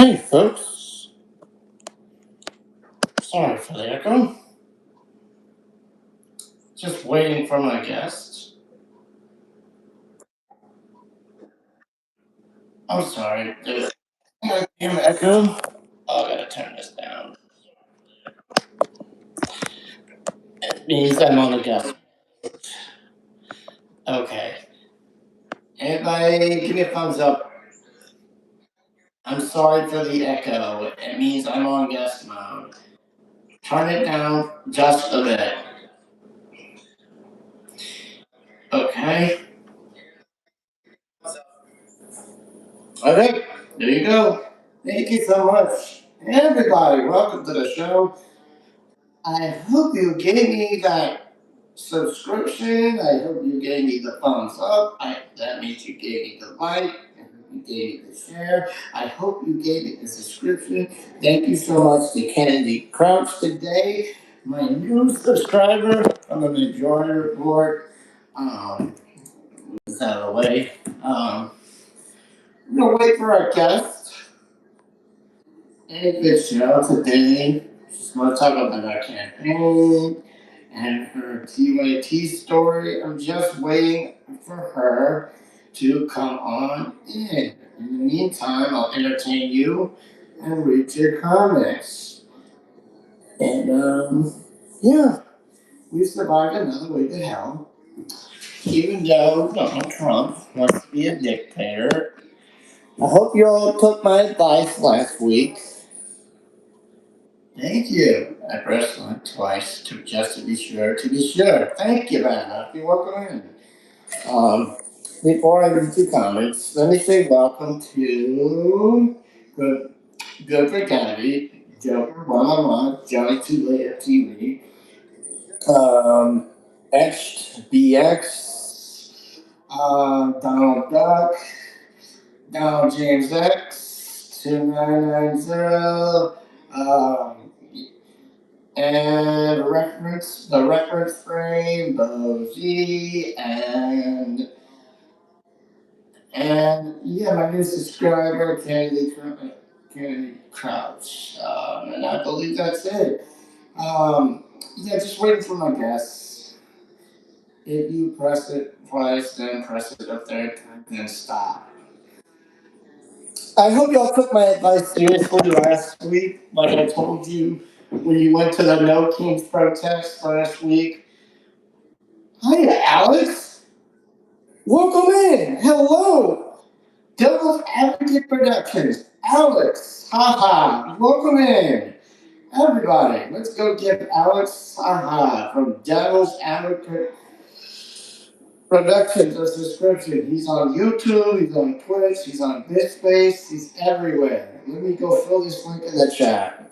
Hey, folks. Sorry for the echo. Just waiting for my guest. I'm sorry. There's an echo. Oh, I gotta turn this down. It means I'm on the guest. Okay. Everybody, give me a thumbs up. I'm sorry for the echo. It means I'm on guest mode. Turn it down just a bit. Okay. Okay. There you go. Thank you so much. Everybody, welcome to the show. I hope you gave me that subscription. I hope you gave me the thumbs up. That means you gave me the like. I hope you gave me the share. I hope you gave me the subscription. Thank you so much to Kennedy Crouch today, my new subscriber from the majority report. Is out of the way. We're gonna wait for our guest. Annie Fitzgerald today. She's gonna talk about our campaign and her TYT story. I'm just waiting for her to come on in. In the meantime, I'll entertain you and read your comments. And yeah, we survived another week of hell. Even though Donald Trump wants to be a dictator. I hope you all took my advice last week. Thank you. I pressed on twice just to be sure. To be sure. Thank you, Vanna. You're welcome in. Before I read your comments, let me say welcome to Good for Kennedy, Joker 111, Johnny Too Late at TV, Etched BX, Donald Duck, Donald James X, 2990, and the reference frame, Bo Z, and yeah, my new subscriber, Kennedy Crouch. And I believe that's it. Yeah, just waiting for my guests. If you press it twice, then press it a third time, then stop. I hope y'all took my advice seriously last week, like I told you when you went to the No Kings protest last week. Hi, Alex. Welcome in. Hello. Devil's Advocate Productions. Alex. Haha. Welcome in. Everybody, let's go give Alex Haha from Devil's Advocate Productions a subscription. He's on YouTube, he's on Twitch, he's on BitSpace, he's everywhere. Let me go fill this link in the chat.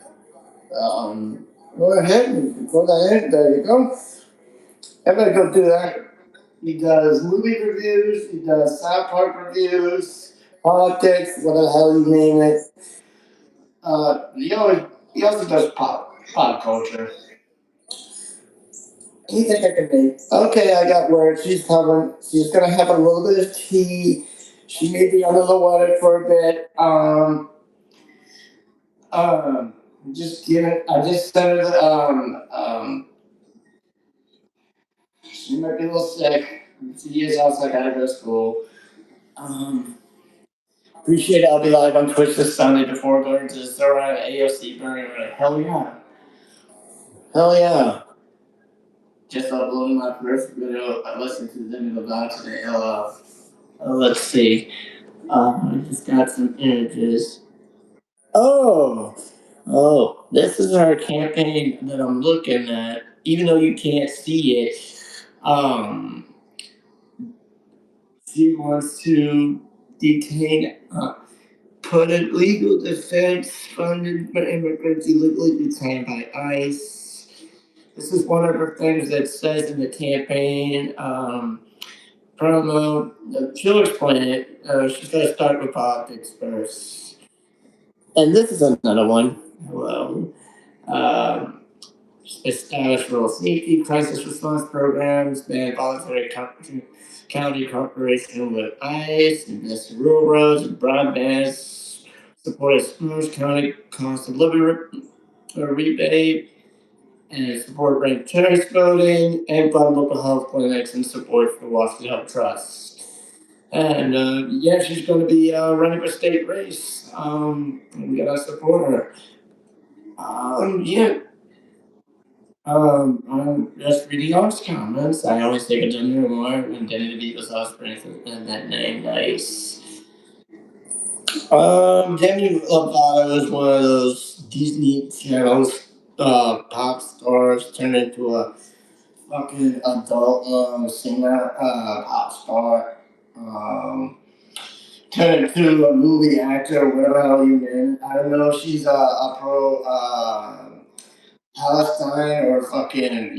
Go ahead and go ahead. There you go. Everybody go do that. He does movie reviews, he does South Park reviews, politics, what the hell you name it. He also does pop culture. You think I can make? Okay, I got word. She's coming. She's gonna have a little bit of tea. She may be under the water for a bit. Just give it. I just sent her the She might be a little sick. She is also gotta go to school. Appreciate it. I'll be live on Twitch this Sunday before going to the Zora AOC burning. Hell yeah. Hell yeah. Just uploading my first video. I listened to them in the vlog today. Let's see. I just got some images. Oh, this is our campaign that I'm looking at. Even though you can't see it, she wants to detain, put a legal defense funded by immigrants illegally detained by ICE. This is one of her things that says in the campaign. Promo, she'll explain it. She's got to start with politics first. And this is another one. Hello. Establish rural safety, crisis response programs, ban voluntary county cooperation with ICE, invest in rural roads and broadband support a schools county cost of living rebate, and support ranked choice voting, and fund local health clinics and support for Washington Health Trust. And yeah, she's going to be running for state race. We gotta support her. Yeah. I'm just reading all his comments. I always take a gender more and getting to beat the sauce and that name nice. Demi Lovato is one of those Disney Channel pop stars turned into a fucking adult singer, pop star. Um, Turned into a movie actor, whatever the hell you name it. I don't know if she's a pro Palestine or fucking,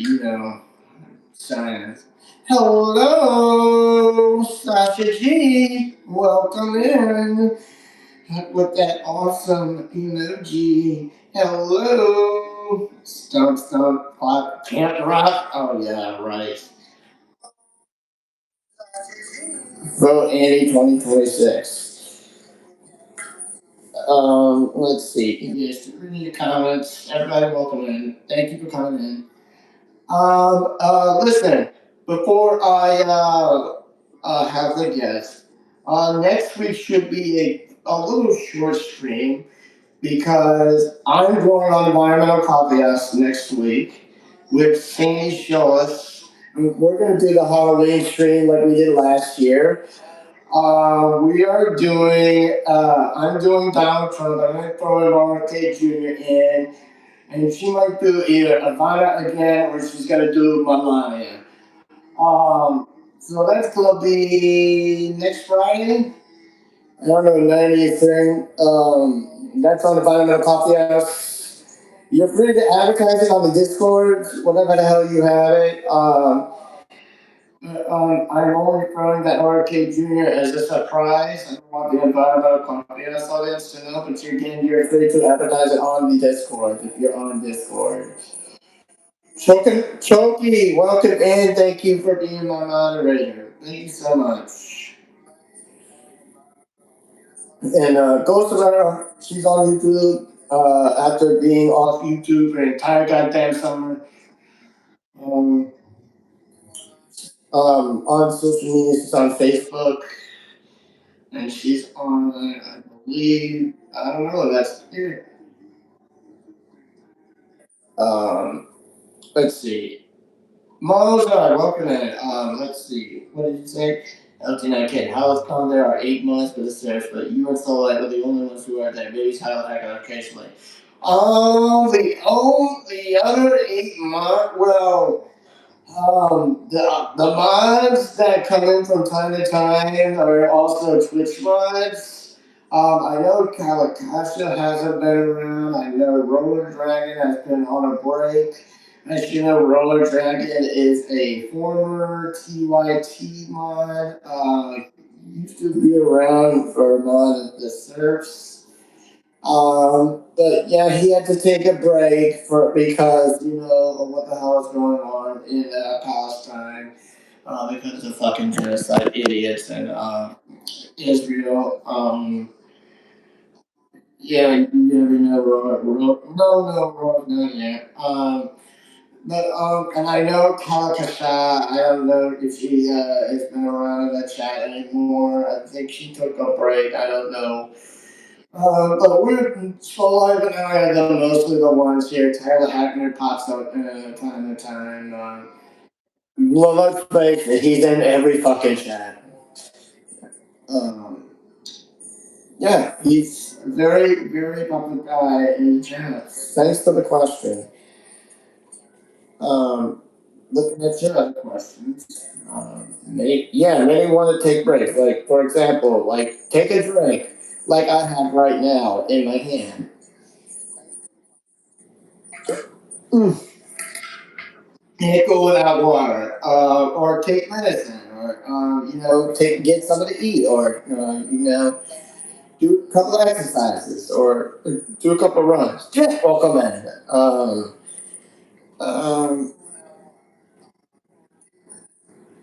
science. Hello, Sasha G. Welcome in with that awesome emoji. Hello. Stomp, stomp, clap, can't rock. Oh, yeah, right. Vote Annie 2026. Let's see. Yes, reading the comments. Everybody, welcome in. Thank you for coming in. Listen, before I have the guest, next week should be a little short stream because I'm going on Environmental Coffee House next week with Sandy Shullis. We're going to do the Halloween stream like we did last year. We are doing, I'm doing Donald Trump. I'm going to throw Laura K. Jr. in. And she might do either Ivana again or she's gonna do Melania. So that's gonna be next Friday. I don't know, 90th thing. That's on the Environmental Coffee House. You're free to advertise it on the Discord, whatever the hell you have it. I'm only throwing that RK Jr. as a surprise. I don't want the Environmental Coffee House audience to know, but you're free to advertise it on the Discord if you're on Discord. Choki, welcome in. Thank you for being my moderator. Thank you so much. And Ghost Savannah, she's on YouTube after being off YouTube for the entire goddamn summer. Um, on social media, she's on Facebook, and she's on, I believe, I don't know, that's it. Um, let's see. Mozart, welcome in. Let's see. What did you say? LT9K. How it's come there are 8 months for the search, but you and Solar are the only ones who are there. Maybe Tyler Hacker occasionally. The other 8 months. Well, the mods that come in from time to time are also Twitch mods. I know Kalakasha hasn't been around. I know Roller Dragon has been on a break. As you know, Roller Dragon is a former TYT mod. Used to be around for a mod of the Surfs. But yeah, he had to take a break for because of what the hell is going on in Palestine because of fucking genocide idiots and Israel. Yeah, you never know, not yet. But and I know Kalakasha. I don't know if she has been around in the chat anymore. I think she took a break. I don't know. But we're Solar and I are mostly the ones here. Tyler Hackner pops up time to time. Well, let's face it, he's in every fucking chat. Um, yeah, he's a very, very public guy in the chat. Thanks for the question. Um, Looking at your other questions, many want to take breaks. Like, for example, like take a drink, like I have right now in my hand. Mm. Can't go without water, or take medicine, or get something to eat, or do a couple of exercises, or do a couple of runs. Just welcome in. Um,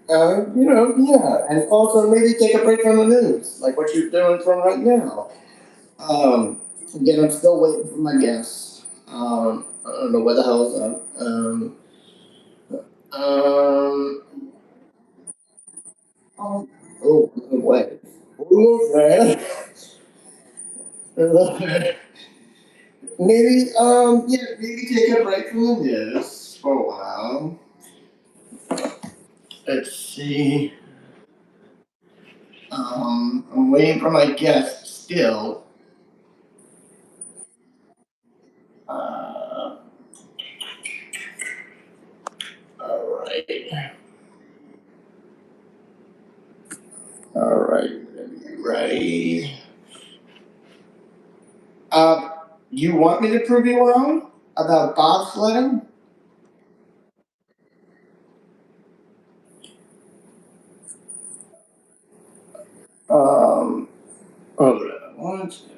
yeah, and also maybe take a break from the news, like what you're doing from right now. Again, I'm still waiting for my guests. I don't know what the hell's up. Um, oh, oh, wait. Okay. Maybe, yeah, maybe take a break from the news for a while. Let's see. I'm waiting for my guest still. Uh, all right. All right. Ready. Um, you want me to prove you wrong about bobsledding? Um, hold on one second.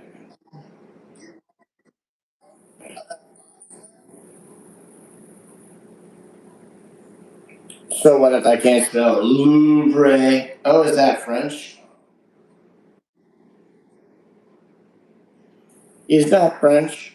So what if I can't spell Louvre? Oh, is that French? Is that French?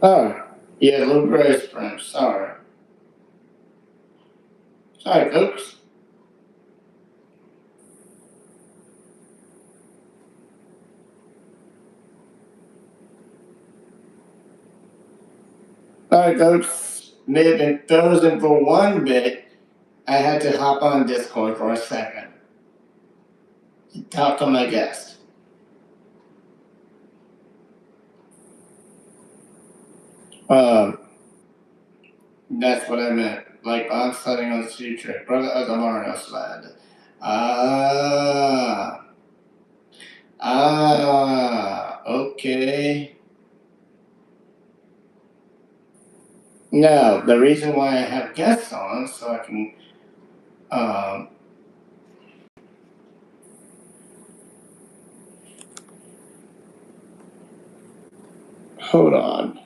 Oh, yeah, Louvre is French. Sorry. Sorry, folks. Sorry, folks. May have been frozen for one bit. I had to hop on Discord for a second. Talk to my guest. Um, that's what I meant. Like I'm sledding on the ski trip. Brother of the Mario sled. Ah. Okay. No, the reason why I have guests on so I can um hold on.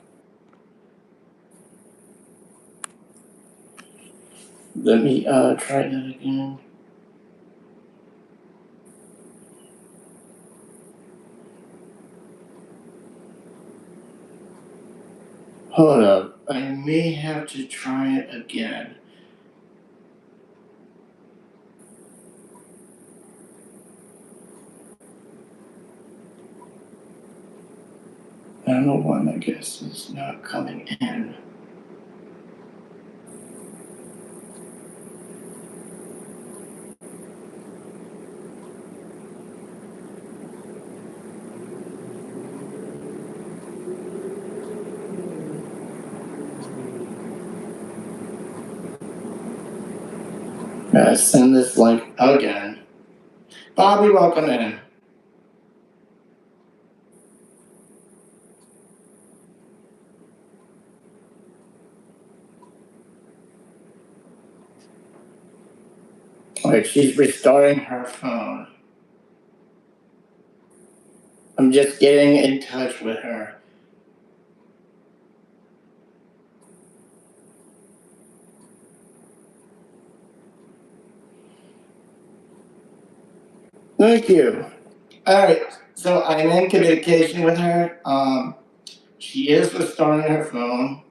Let me try that again. Hold up. I may have to try it again. I don't know why my guest is not coming in. Gotta send this link again. Bobby, welcome in. Like she's restoring her phone. I'm just getting in touch with her. Thank you. All right, so I'm in communication with her. She is restoring her phone.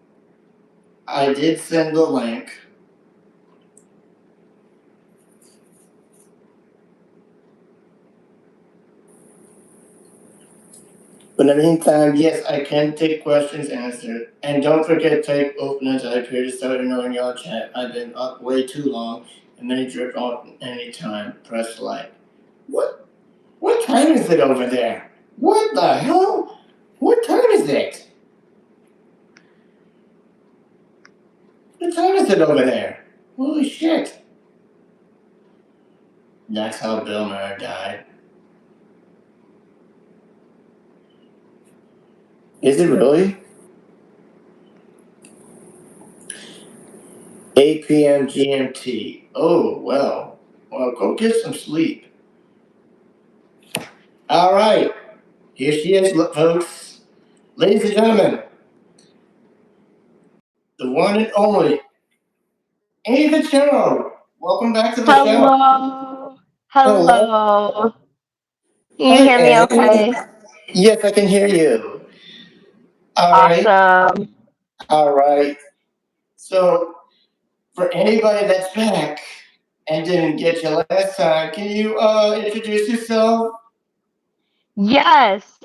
I did send the link. But in the meantime, yes, I can take questions answered. And don't forget to take openers. I appear to start ignoring your chat. I've been up way too long and may drip off any time. Press like. What? What time is it over there? What the hell? What time is it? What time is it over there? Holy shit. That's how Bill Maher died. Is it really? 8 p.m. GMT. Oh, well. Well, go get some sleep. All right. Here she is, folks. Ladies and gentlemen, the one and only Annie Fitzgerald. Welcome back to the show. Hello. Hello. Hello. Can you Hi, hear me Annie. okay? Yes, I can hear you. All right. Awesome. All right. So, for anybody that's back and didn't get you last time, can you introduce yourself? Yes.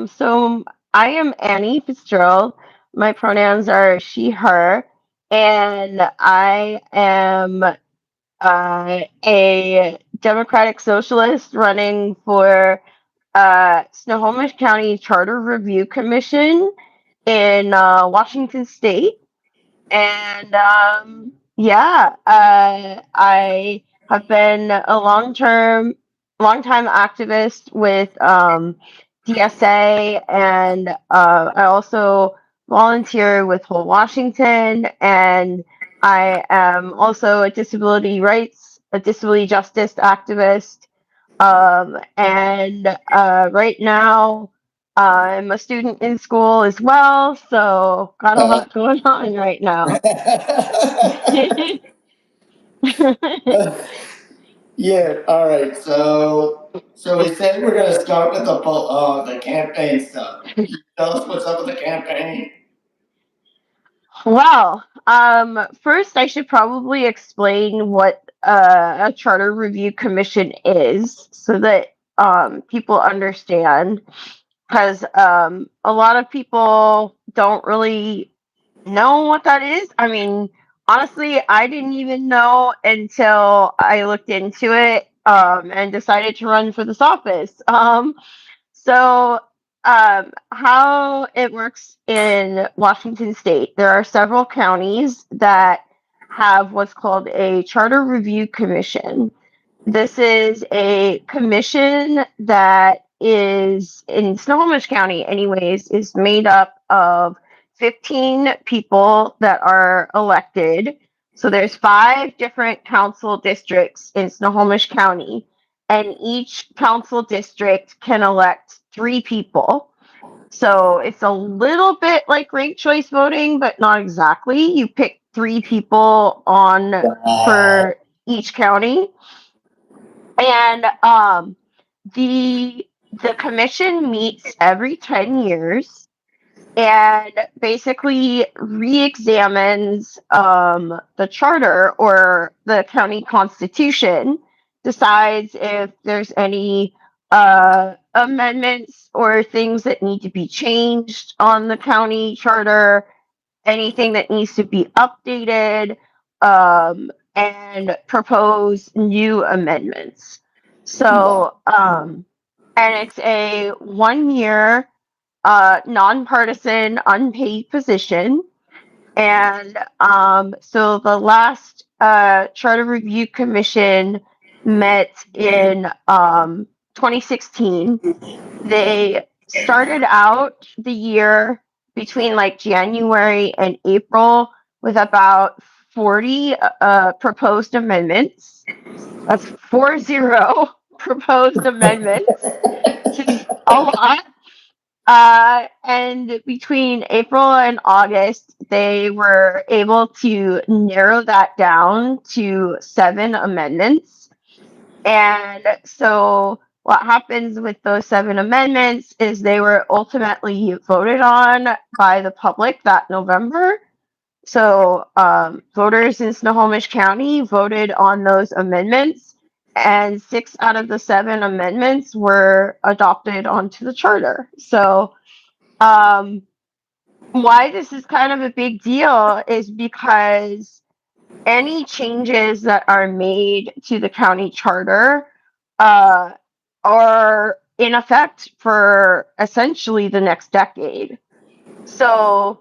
So I am Annie Fitzgerald. My pronouns are she, her, and I am a Democratic Socialist running for Snohomish County Charter Review Commission in Washington State. And yeah, I have been a long time activist with DSA, and I also volunteer with Whole Washington, and I am also a disability justice activist. And right now, I'm a student in school as well, so got a Uh, lot going on right now. yeah. All right. So we said we're gonna start with the campaign stuff. Can you tell us what's up with the campaign? Well, first I should probably explain what a charter review commission is so that people understand, because a lot of people don't really know what that is. I mean, honestly, I didn't even know until I looked into it and decided to run for this office. So, how it works in Washington State, there are several counties that have what's called a Charter Review Commission. This is a commission that is in Snohomish County, anyways, is made up of 15 people that are elected. So there's five different council districts in Snohomish County, and each council district can elect three people. So it's a little bit like ranked choice voting, but not exactly. You pick three people on Wow. for each county, and the commission meets every 10 years and basically re-examines the charter or the county constitution, decides if there's any amendments or things that need to be changed on the county charter, anything that needs to be updated, and propose new amendments. Wow. So, and it's a 1 year nonpartisan, unpaid position. And so the last Charter Review Commission met in 2016. They started out the year between like January and April with about 40 proposed amendments. That's 40 proposed amendments, which is a lot. And between April and August, they were able to narrow that down to seven amendments. And so, what happens with those seven amendments is they were ultimately voted on by the public that November. So, voters in Snohomish County voted on those amendments, and six out of the seven amendments were adopted onto the charter. So, um, why this is kind of a big deal is because any changes that are made to the county charter uh, are in effect for essentially the next decade. So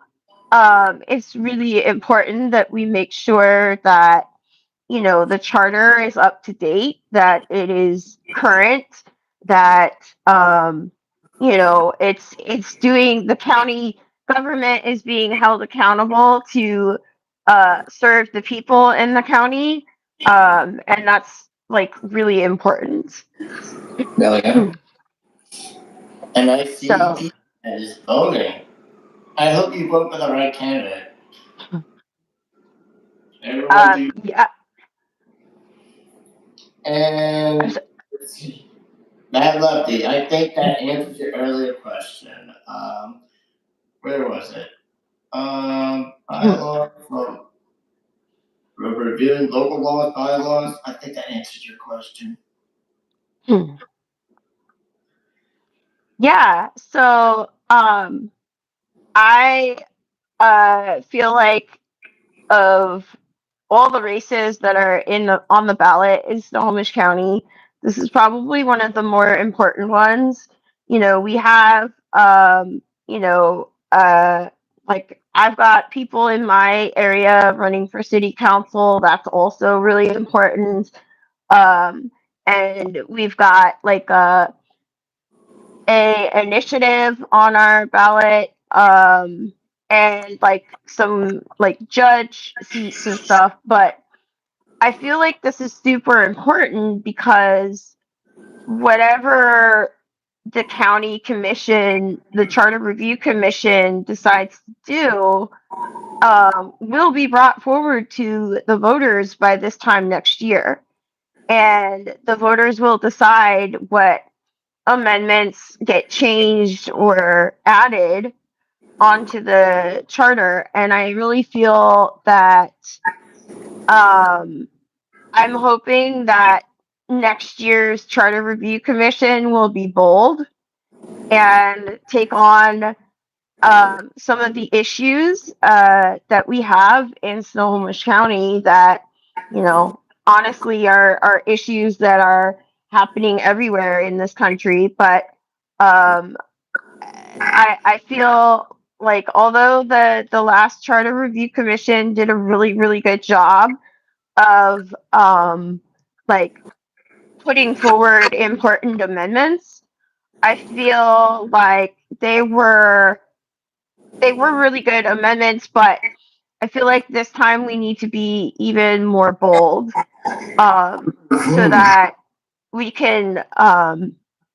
it's really important that we make sure that the charter is up to date, that it is current, that it's doing the county government is being held accountable to serve the people in the county, and that's like really important. Oh, yeah. And I see So, people that is voting. I hope you vote for the right candidate. Everyone do. yeah. And let's see. Matt Lefty, I think that answers your earlier question. Where was it? Bylaw from reviewing local laws, bylaws. I think that answers your question. Yeah, so I feel like of all the races that are on the ballot in Snohomish County, this is probably one of the more important ones. We have like I've got people in my area running for city council. That's also really important. And we've got like a initiative on our ballot, and like some like judge seats and stuff. But I feel like this is super important because whatever the county commission, the charter review commission decides to do, will be brought forward to the voters by this time next year. And the voters will decide what amendments get changed or added onto the charter. And I really feel that um, I'm hoping that next year's charter review commission will be bold and take on some of the issues that we have in Snohomish County that, honestly are issues that are happening everywhere in this country. But um, I feel like although the last Charter Review Commission did a really, really good job of like putting forward important amendments, I feel like they were really good amendments, but I feel like this time we need to be even more bold, so that we can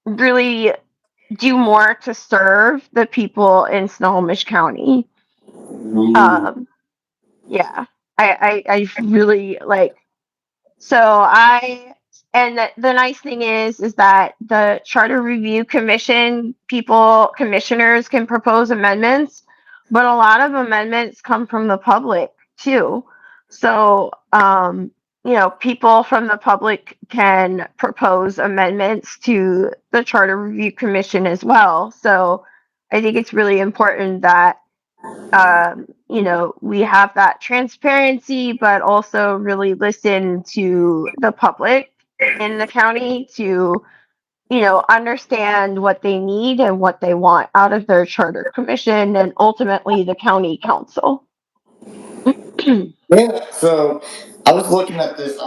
really do more to serve the people in Snohomish County. Um, yeah, I really like. So and the nice thing is that the Charter Review Commission commissioners can propose amendments, but a lot of amendments come from the public too. So, people from the public can propose amendments to the Charter Review Commission as well. So, I think it's really important that we have that transparency, but also really listen to the public in the county to, understand what they need and what they want out of their charter commission and ultimately the county council. Yeah, so I was looking at this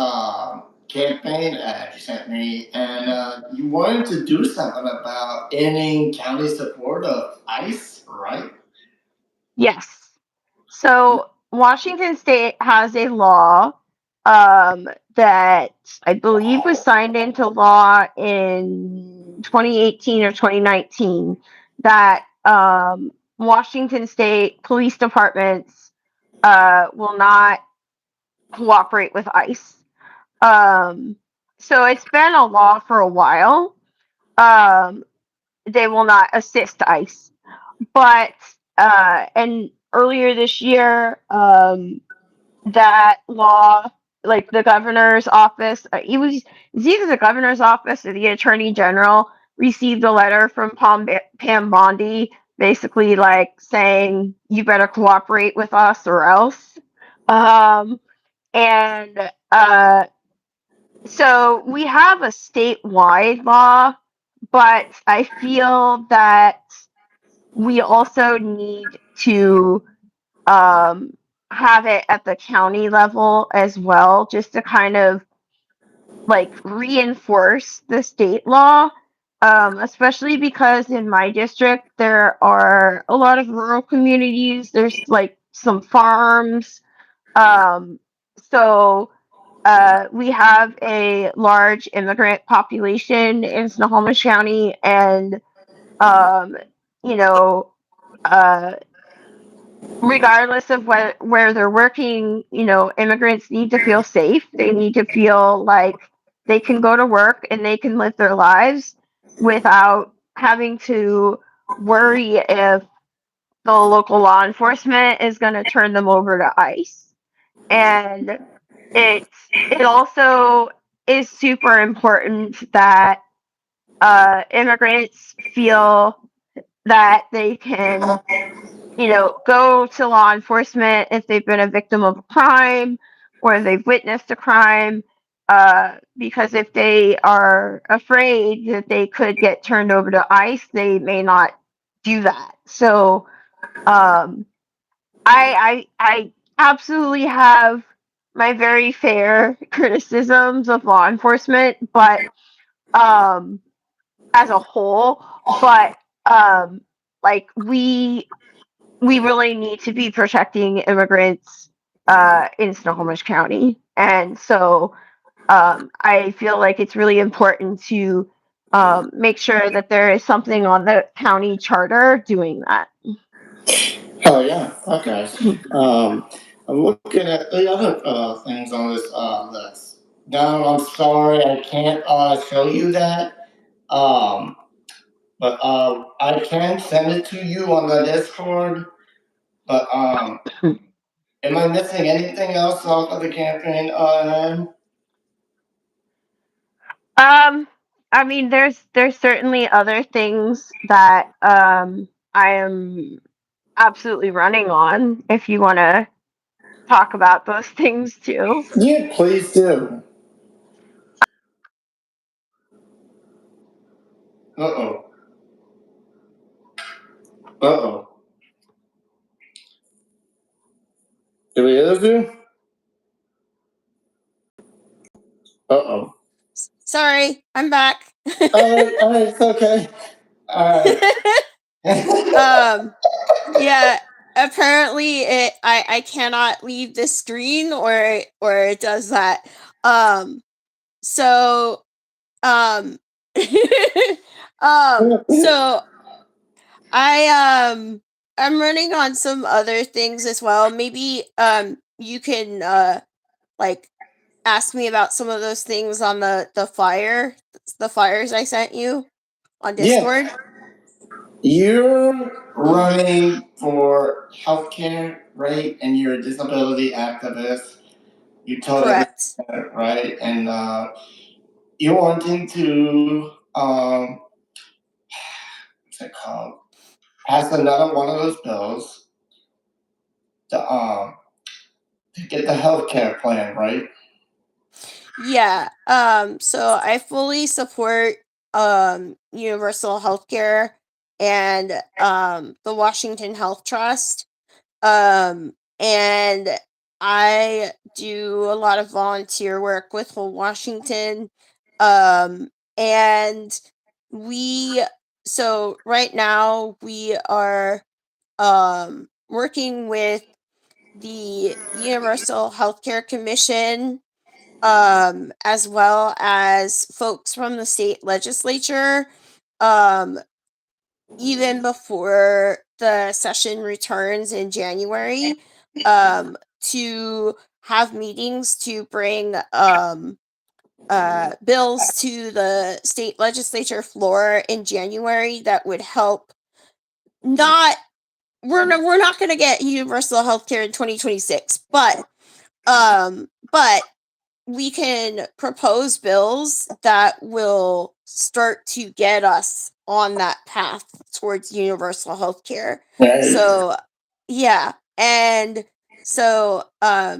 campaign ad you sent me, and you wanted to do something about ending county support of ICE, right? Yes. So Washington State has a law that I believe was signed into law in 2018 or 2019 that Washington State police departments will not cooperate with ICE. Um, so it's been a law for a while. Um, they will not assist ICE, but and earlier this year, that law, like the governor's office, it's either the governor's office or the attorney general received a letter from Pam Bondi, basically like saying you better cooperate with us or else. Um, and So we have a statewide law, but I feel that we also need to um, have it at the county level as well, just to kind of like reinforce the state law. especially because in my district there are a lot of rural communities. There's like some farms. Um, so we have a large immigrant population in Snohomish County, and um, you know, uh, regardless of where they're working, immigrants need to feel safe. They need to feel like they can go to work and they can live their lives without having to worry if the local law enforcement is going to turn them over to ICE. And it also is super important that immigrants feel that they can, go to law enforcement if they've been a victim of a crime or they've witnessed a crime. Because if they are afraid that they could get turned over to ICE, they may not do that. So um, I absolutely have my very fair criticisms of law enforcement, but um, as a whole, but um, like we really need to be protecting immigrants in Snohomish County. And so I feel like it's really important to make sure that there is something on the county charter doing that. Oh yeah. Okay. Um, I'm looking at the other things on this list. No, I'm sorry, I can't show you that. Um, but I can send it to you on the Discord. But am I missing anything else off of the campaign? Um, I mean, there's certainly other things that I am absolutely running on. If you want to talk about those things too. Yeah, please do. Uh oh. Uh oh. Did we lose you? Uh oh. Sorry, I'm back. All right, it's okay. All right. Yeah, apparently I cannot leave the screen or it does that. Um so um so I'm running on some other things as well. Maybe you can like ask me about some of those things on the flyers I sent you on Discord. Yeah. You're running for healthcare, right? And you're a disability activist. You told everyone Correct. that, right? And you're wanting to what's it called? Pass another one of those bills to get the healthcare plan, right? Yeah. So I fully support universal healthcare and the Washington Health Trust. And I do a lot of volunteer work with Whole Washington. And we so right now we are working with the Universal Healthcare Commission, as well as folks from the state legislature, um, even before the session returns in January, to have meetings to bring bills to the state legislature floor in January that would help. Not we're not going to get universal health care in 2026, but we can propose bills that will start to get us on that path towards universal health care. Right. So yeah, and so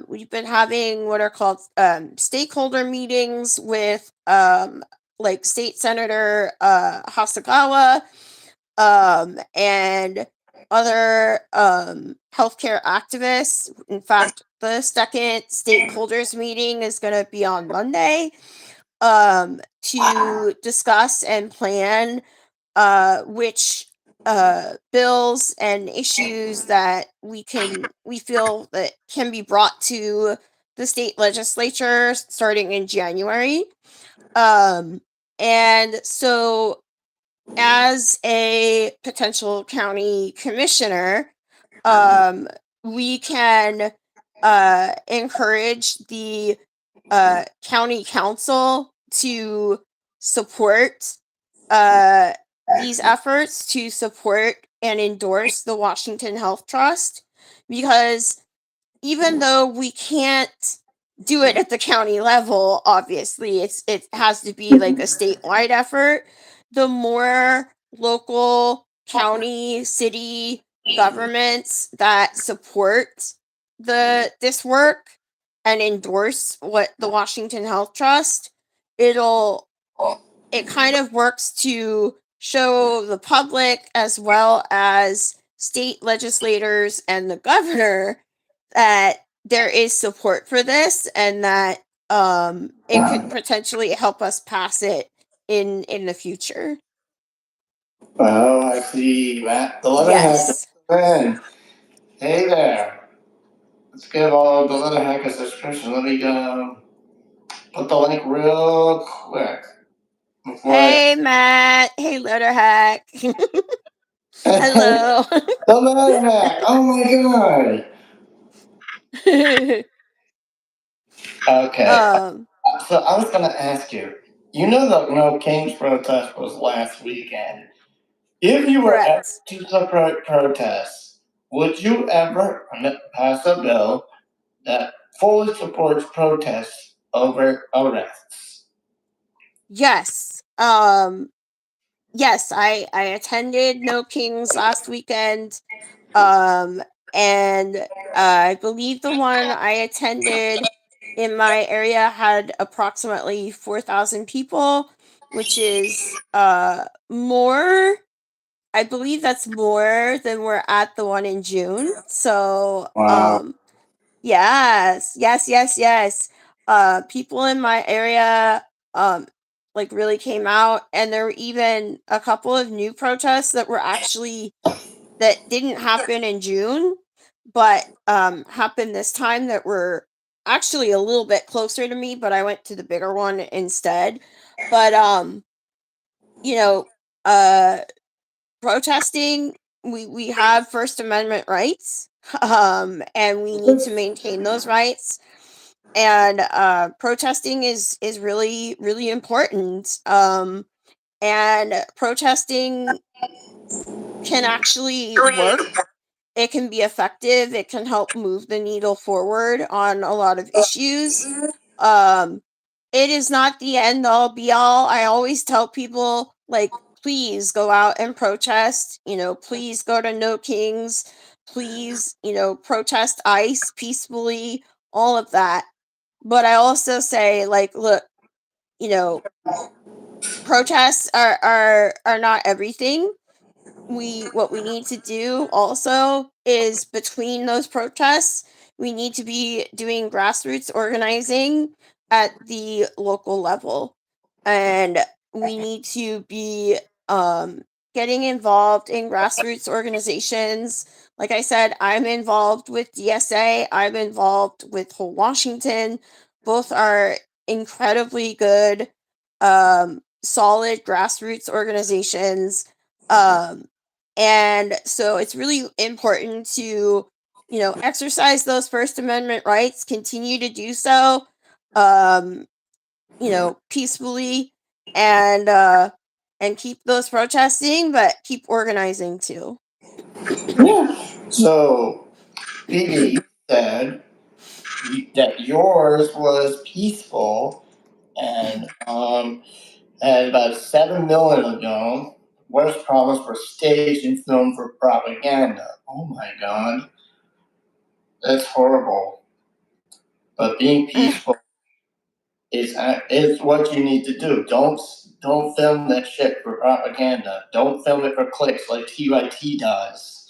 we've been having what are called stakeholder meetings with like State Senator Hasagawa, and other healthcare activists. In fact, the second stakeholders meeting is going to be on Monday. to discuss and plan which bills and issues that we feel that can be brought to the state legislature starting in January. And so as a potential county commissioner, we can encourage the county council to support these efforts, to support and endorse the Washington Health Trust, because even though we can't do it at the county level, obviously it has to be like a statewide effort. The more local, county, city governments that support this work and endorse what the Washington Health Trust, it kind of works to show the public as well as state legislators and the governor that there is support for this, and that it could potentially help us pass it in the future. Oh, I see. Matt, the Yes. Ben. Hey there. Let's give all the letter hack a subscription. Let me put the link real quick. Hey Matt. Hey letter hack. Hello. The letter hack. Oh my god. Okay. So I was gonna ask you. You know the No Kings protest was last weekend. If you were ever to support protests, would you ever pass a bill that fully supports protests over arrests? Yes. Yes, I attended No Kings last weekend. And I believe the one I attended in my area had approximately 4,000 people, which is more. I believe that's more than we're at the one in June. So, Wow. yes. People in my area like really came out, and there were even a couple of new protests that were actually that didn't happen in June, but happened this time, that were actually a little bit closer to me, but I went to the bigger one instead. But you know, protesting, we have First Amendment rights, and we need to maintain those rights. And protesting is really really important. And protesting can actually work. It can be effective. It can help move the needle forward on a lot of issues. Um, it is not the end all be all. I always tell people, like, please go out and protest. Please go to No Kings. Please, protest ICE peacefully, all of that. But I also say, like, look, protests are not everything. What we need to do also is, between those protests, we need to be doing grassroots organizing at the local level, and we need to be getting involved in grassroots organizations. Like I said, I'm involved with DSA, I'm involved with Whole Washington. Both are incredibly good, solid grassroots organizations. And so it's really important to, exercise those First Amendment rights, continue to do so, peacefully, and keep those protesting, but keep organizing too. So, PD, you said that yours was peaceful, and about 7 million ago, worst problems were staged and filmed for propaganda. Oh my god, that's horrible. But being peaceful is what you need to do. Don't film that shit for propaganda. Don't film it for clicks like TYT does.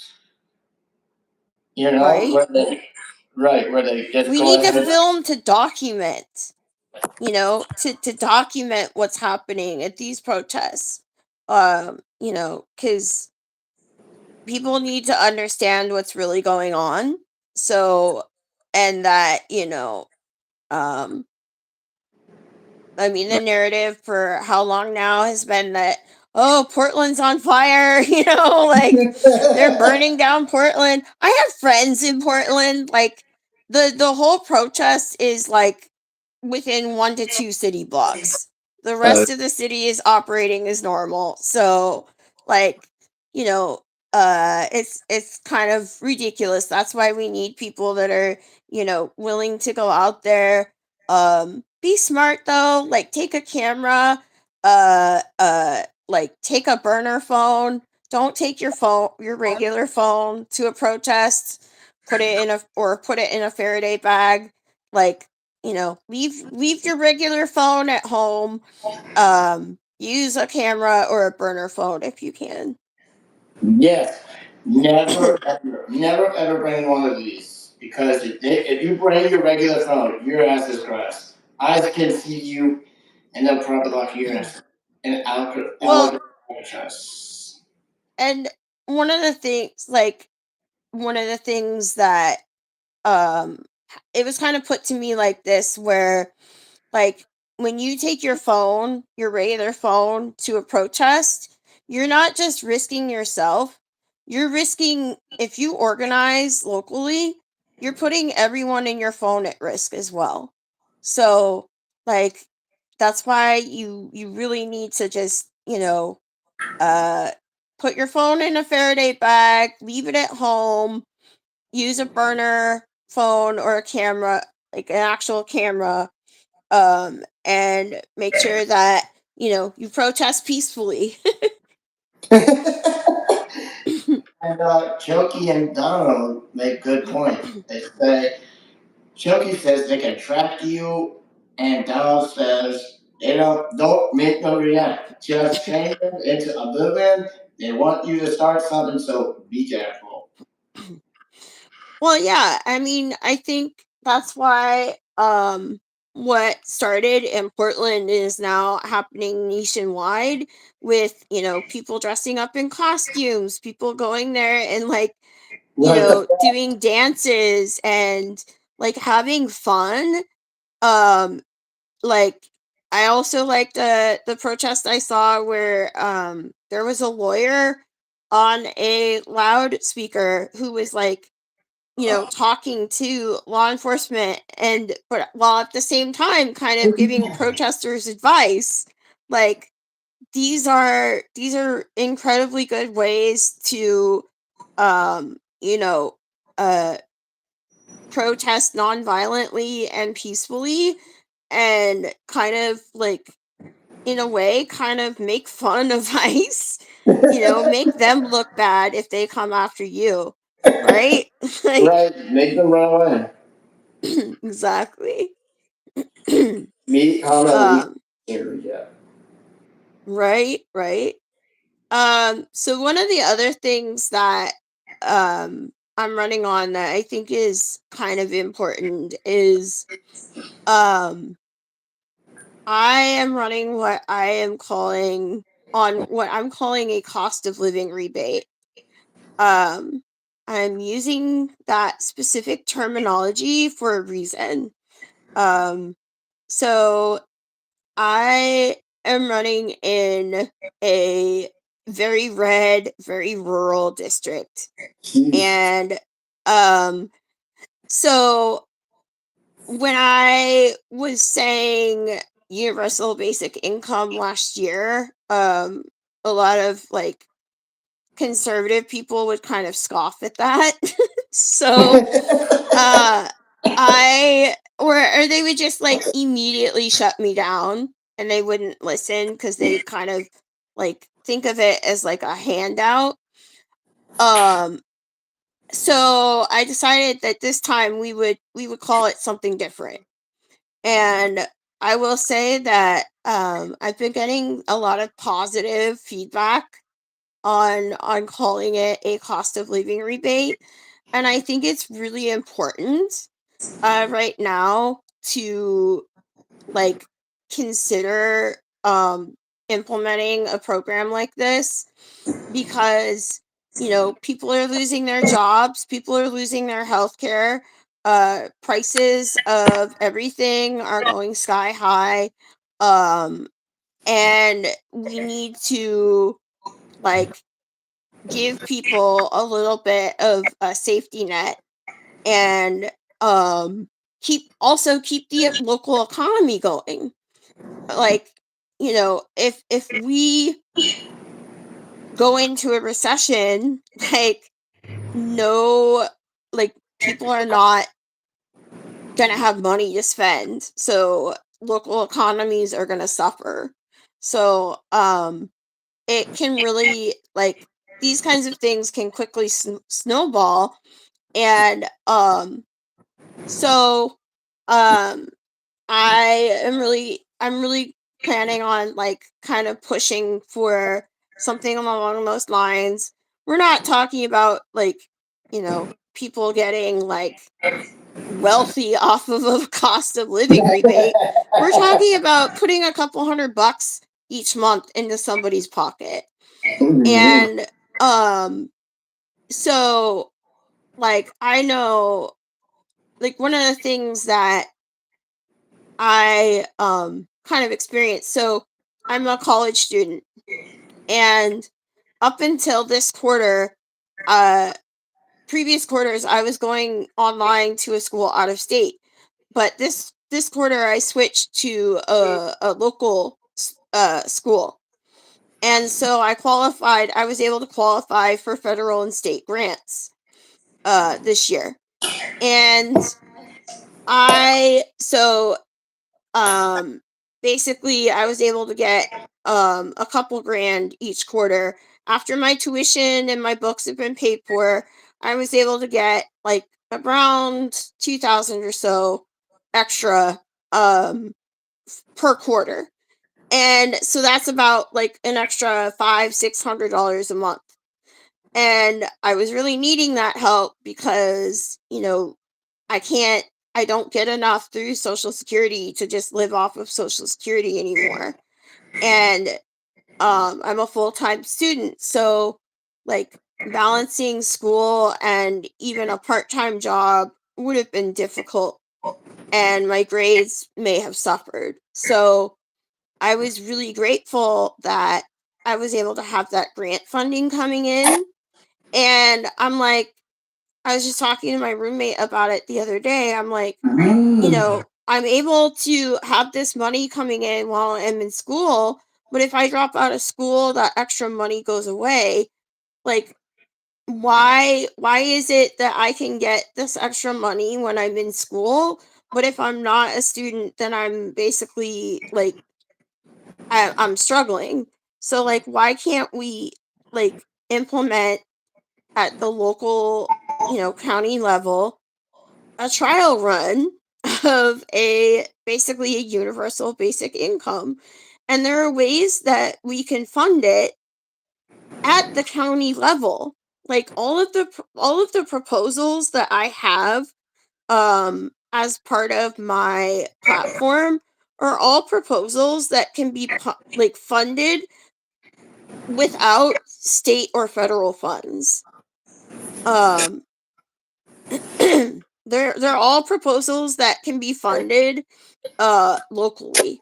Right? Where they just We go need to ahead. film to document. to document what's happening at these protests. Because people need to understand what's really going on. So, and that, I mean, the narrative for how long now has been that, oh, Portland's on fire, like they're burning down Portland. I have friends in Portland. Like the whole protest is like within 1 to 2 city blocks. The rest of the city is operating as normal. So, like, you know, it's kind of ridiculous. That's why we need people that are, willing to go out there. Be smart though. Like, take a camera. Like, take a burner phone. Don't take your regular phone to a protest. Put it in a Faraday bag. Like, leave your regular phone at home. Use a camera or a burner phone if you can. Yes, never ever bring one of these because if you bring your regular phone, your ass is grass. Eyes can see you, and they'll probably lock your ass in Well, Alcatraz. and one of the things like one of the things that um it was kind of put to me like this, where like when you take your regular phone to a protest, you're not just risking yourself, you're risking, if you organize locally, you're putting everyone in your phone at risk as well. So, like, that's why you really need to just, uh put your phone in a Faraday bag, leave it at home, use a burner phone or a camera, like an actual camera, and make sure that you protest peacefully. And Choki and Donald make good points. They say Choki says they can track you, and Donald says they don't make no react. Just change them into oblivion. They want you to start something, so be careful. Well, yeah, I mean, I think that's why what started in Portland is now happening nationwide, with, people dressing up in costumes, people going there and like, Right. doing dances and like having fun. Um like, I also like the protest I saw where there was a lawyer on a loudspeaker who was like, talking to law enforcement, and but while at the same time kind of giving protesters advice. Like, these are incredibly good ways to um you know uh protest non-violently and peacefully, and kind of like, in a way, kind of make fun of ICE, make them look bad if they come after you, right? Like, Right, make them run away. exactly. Me, how about we? um Yeah. right. So one of the other things that I'm running on that I think is kind of important is, um I am running what I'm calling a cost of living rebate. Um, I'm using that specific terminology for a reason. Um, so I am running in a very red, very rural district. Jeez. And um, so when I was saying universal basic income last year, a lot of like conservative people would kind of scoff at that. So uh or they would just like immediately shut me down, and they wouldn't listen because they kind of like think of it as like a handout. Um so I decided that this time we would call it something different. And I will say that I've been getting a lot of positive feedback on calling it a cost of living rebate, and I think it's really important right now to like consider implementing a program like this, because people are losing their jobs, people are losing their health care, prices of everything are going sky high, um and we need to like give people a little bit of a safety net, and keep the local economy going. Like, if we go into a recession, like, no, like, people are not gonna have money to spend, so local economies are gonna suffer. So it can really, like, these kinds of things can quickly snowball. And so um I'm really planning on, like, kind of pushing for something along those lines. We're not talking about, like, people getting, like, wealthy off of a cost of living rebate. We're talking about putting a couple $100 each month into somebody's pocket. And so, like, I know, like, one of the things that I kind of experienced. So I'm a college student, and up until this quarter, uh previous quarters I was going online to a school out of state. But this quarter I switched to a local school. And so I was able to qualify for federal and state grants this year. And I so um basically I was able to get a couple grand each quarter. After my tuition and my books have been paid for, I was able to get, like, around 2,000 or so extra per quarter. And so that's about, like, an extra $500-600 a month. And I was really needing that help because, I can't I don't get enough through Social Security to just live off of Social Security anymore. And I'm a full-time student, so, like, balancing school and even a part-time job would have been difficult, and my grades may have suffered. So I was really grateful that I was able to have that grant funding coming in. And I was just talking to my roommate about it the other day. I'm like, I'm able to have this money coming in while I'm in school, but if I drop out of school, that extra money goes away. Like, why is it that I can get this extra money when I'm in school, but if I'm not a student, then I'm basically, like, I'm struggling. So, like, why can't we, like, implement at the local, county level, a trial run of a basically a universal basic income? And there are ways that we can fund it at the county level. Like, all of the proposals that I have as part of my platform are all proposals that can be like funded without state or federal funds. um they're all proposals that can be funded locally,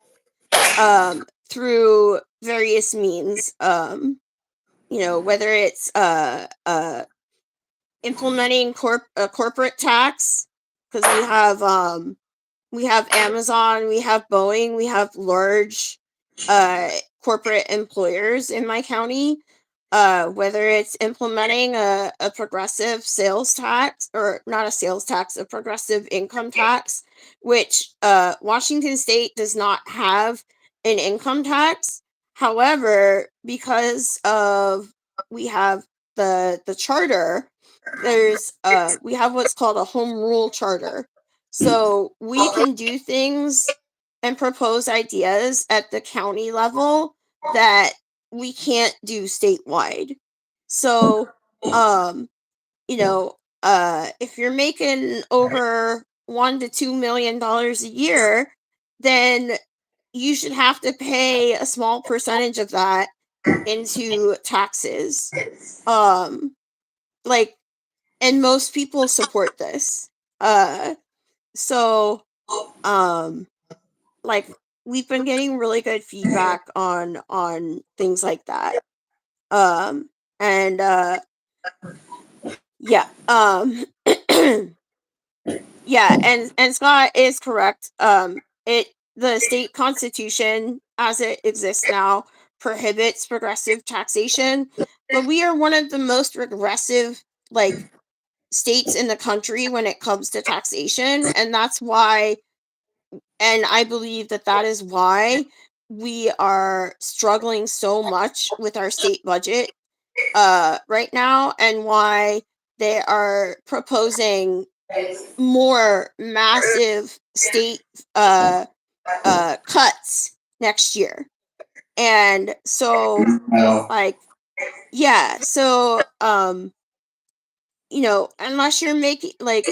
through various means, whether it's implementing a corporate tax, because we have Amazon, we have Boeing, we have large corporate employers in my county. Whether it's implementing a progressive sales tax, or not a sales tax, a progressive income tax, which Washington State does not have an income tax. However, because of we have the charter, we have what's called a home rule charter. So we can do things and propose ideas at the county level that we can't do statewide. So, if you're making over $1 to $2 million a year, then you should have to pay a small percentage of that into taxes. Like, and most people support this. So like, we've been getting really good feedback on things like that. And yeah. Yeah, and Scott is correct. It the state constitution as it exists now prohibits progressive taxation, but we are one of the most regressive like states in the country when it comes to taxation, and that's why, and I believe that that is why we are struggling so much with our state budget right now, and why they are proposing more massive state cuts next year. And so Well, like, yeah, so unless you're making like,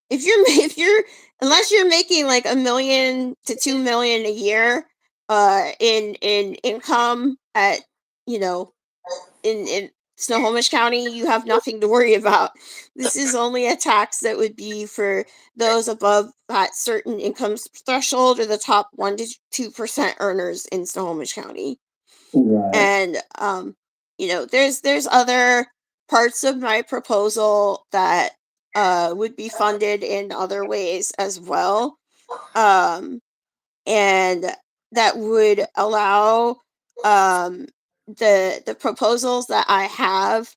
if you're if you're unless you're making like $1 million to $2 million a year in income at, you know in Snohomish County, you have nothing to worry about. This is only a tax that would be for those above that certain income threshold, or the top 1 to 2% earners in Snohomish County. right. And there's other parts of my proposal that would be funded in other ways as well. And that would allow the proposals that I have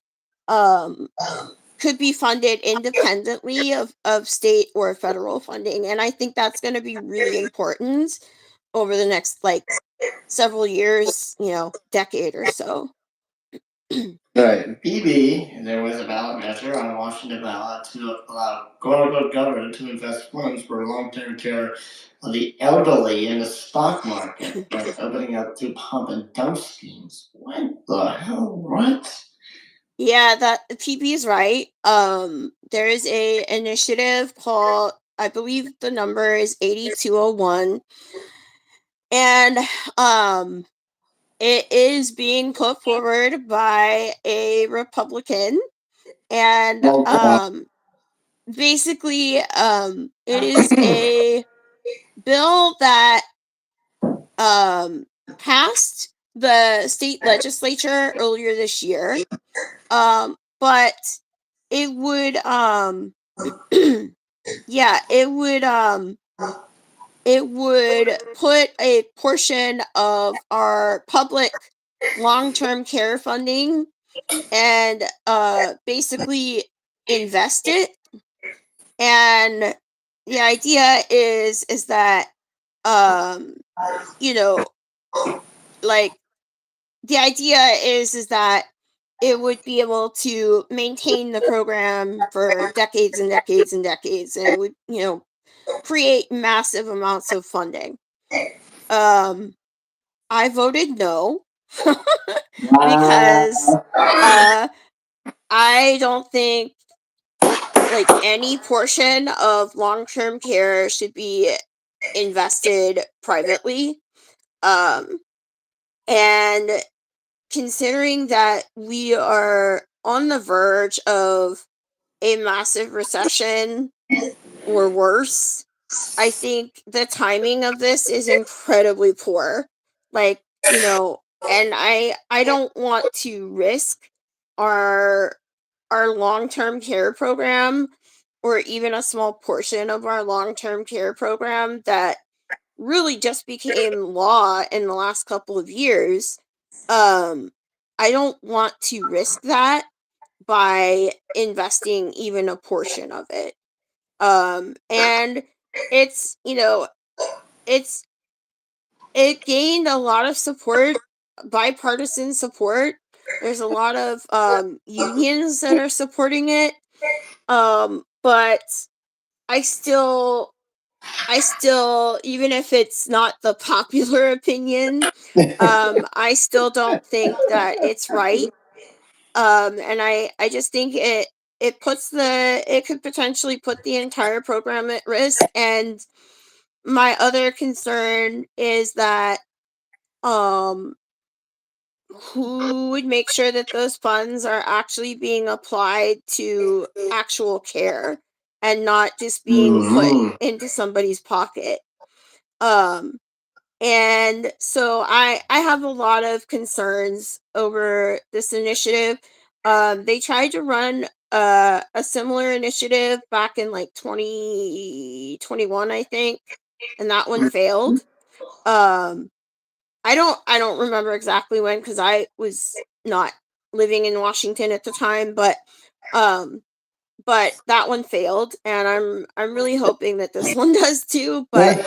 could be funded independently of state or federal funding. And I think that's going to be really important over the next like several years, decade or so. Right. BB, there was a ballot measure on a Washington ballot to allow quote-unquote government to invest funds for long-term care of the elderly in the stock market, like opening up two pump and dump schemes. What the hell? What? Yeah, that TP is right. There is a initiative called, I believe the number is 8201, and it is being put forward by a Republican, and basically it is a bill that passed the state legislature earlier this year. But it would yeah, it would put a portion of our public long-term care funding and basically invest it. And the idea is that you know like the idea is that it would be able to maintain the program for decades and decades and decades, and it would create massive amounts of funding. I voted no because I don't think like any portion of long-term care should be invested privately. And considering that we are on the verge of a massive recession or worse, I think the timing of this is incredibly poor. Like, and I don't want to risk our long-term care program, or even a small portion of our long-term care program that really just became law in the last couple of years. I don't want to risk that by investing even a portion of it. And it's it's it gained a lot of support, bipartisan support. There's a lot of unions that are supporting it. But I still even if it's not the popular opinion, I still don't think that it's right. And I just think it could potentially put the entire program at risk. And my other concern is that who would make sure that those funds are actually being applied to actual care and not just being put into somebody's pocket. And so I have a lot of concerns over this initiative. They tried to run a similar initiative back in like 2021, I think, and that one failed. I don't remember exactly when, because I was not living in Washington at the time, but that one failed, and I'm really hoping that this one does too. But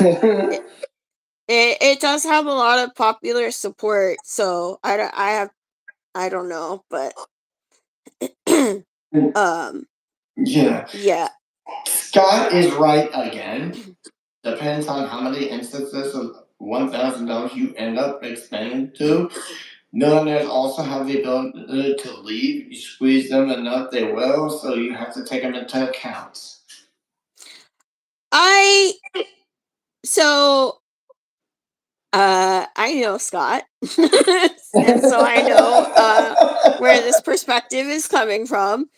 it does have a lot of popular support, so I don't know, but Yeah. yeah. Scott is right again. Depends on how many instances of $1,000 you end up expending to. Millionaires also have the ability to leave. You squeeze them enough, they will, so you have to take them into account. I know Scott, and so I know where this perspective is coming from.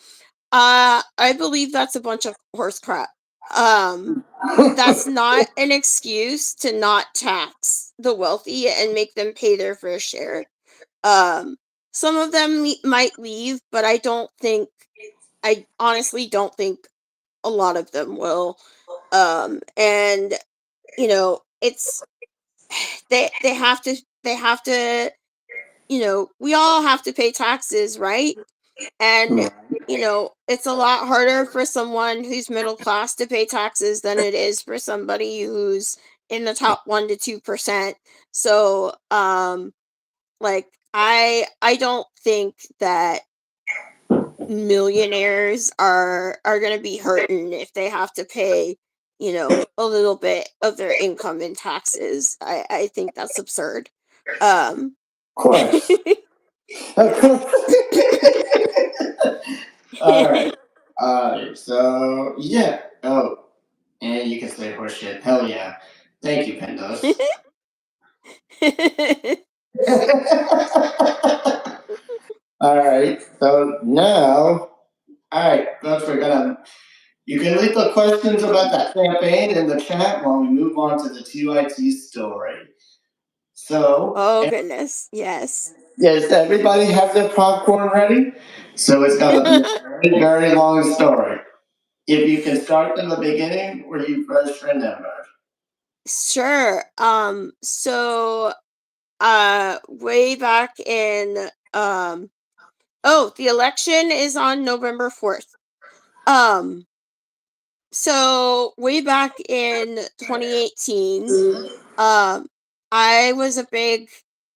I believe that's a bunch of horse crap. That's not an excuse to not tax the wealthy and make them pay their fair share. Some of them might leave, but I honestly don't think a lot of them will. And it's they have to, we all have to pay taxes, right? And it's a lot harder for someone who's middle class to pay taxes than it is for somebody who's in the top 1 to 2%. So like I don't think that millionaires are going to be hurting if they have to pay a little bit of their income in taxes. I think that's absurd. Of course. Alright. So, yeah. Oh, and you can say horseshit. Hell yeah. Thank you, Pendos. Alright, so now, alright, folks, you can leave the questions about that campaign in the chat while we move on to the TYT story. So, Oh goodness, yes. yes, everybody have their popcorn ready? So it's gonna be a very, very long story. If you can start in the beginning where you first remember. Sure. So way back in the election is on November 4th. So way back in 2018, I was a big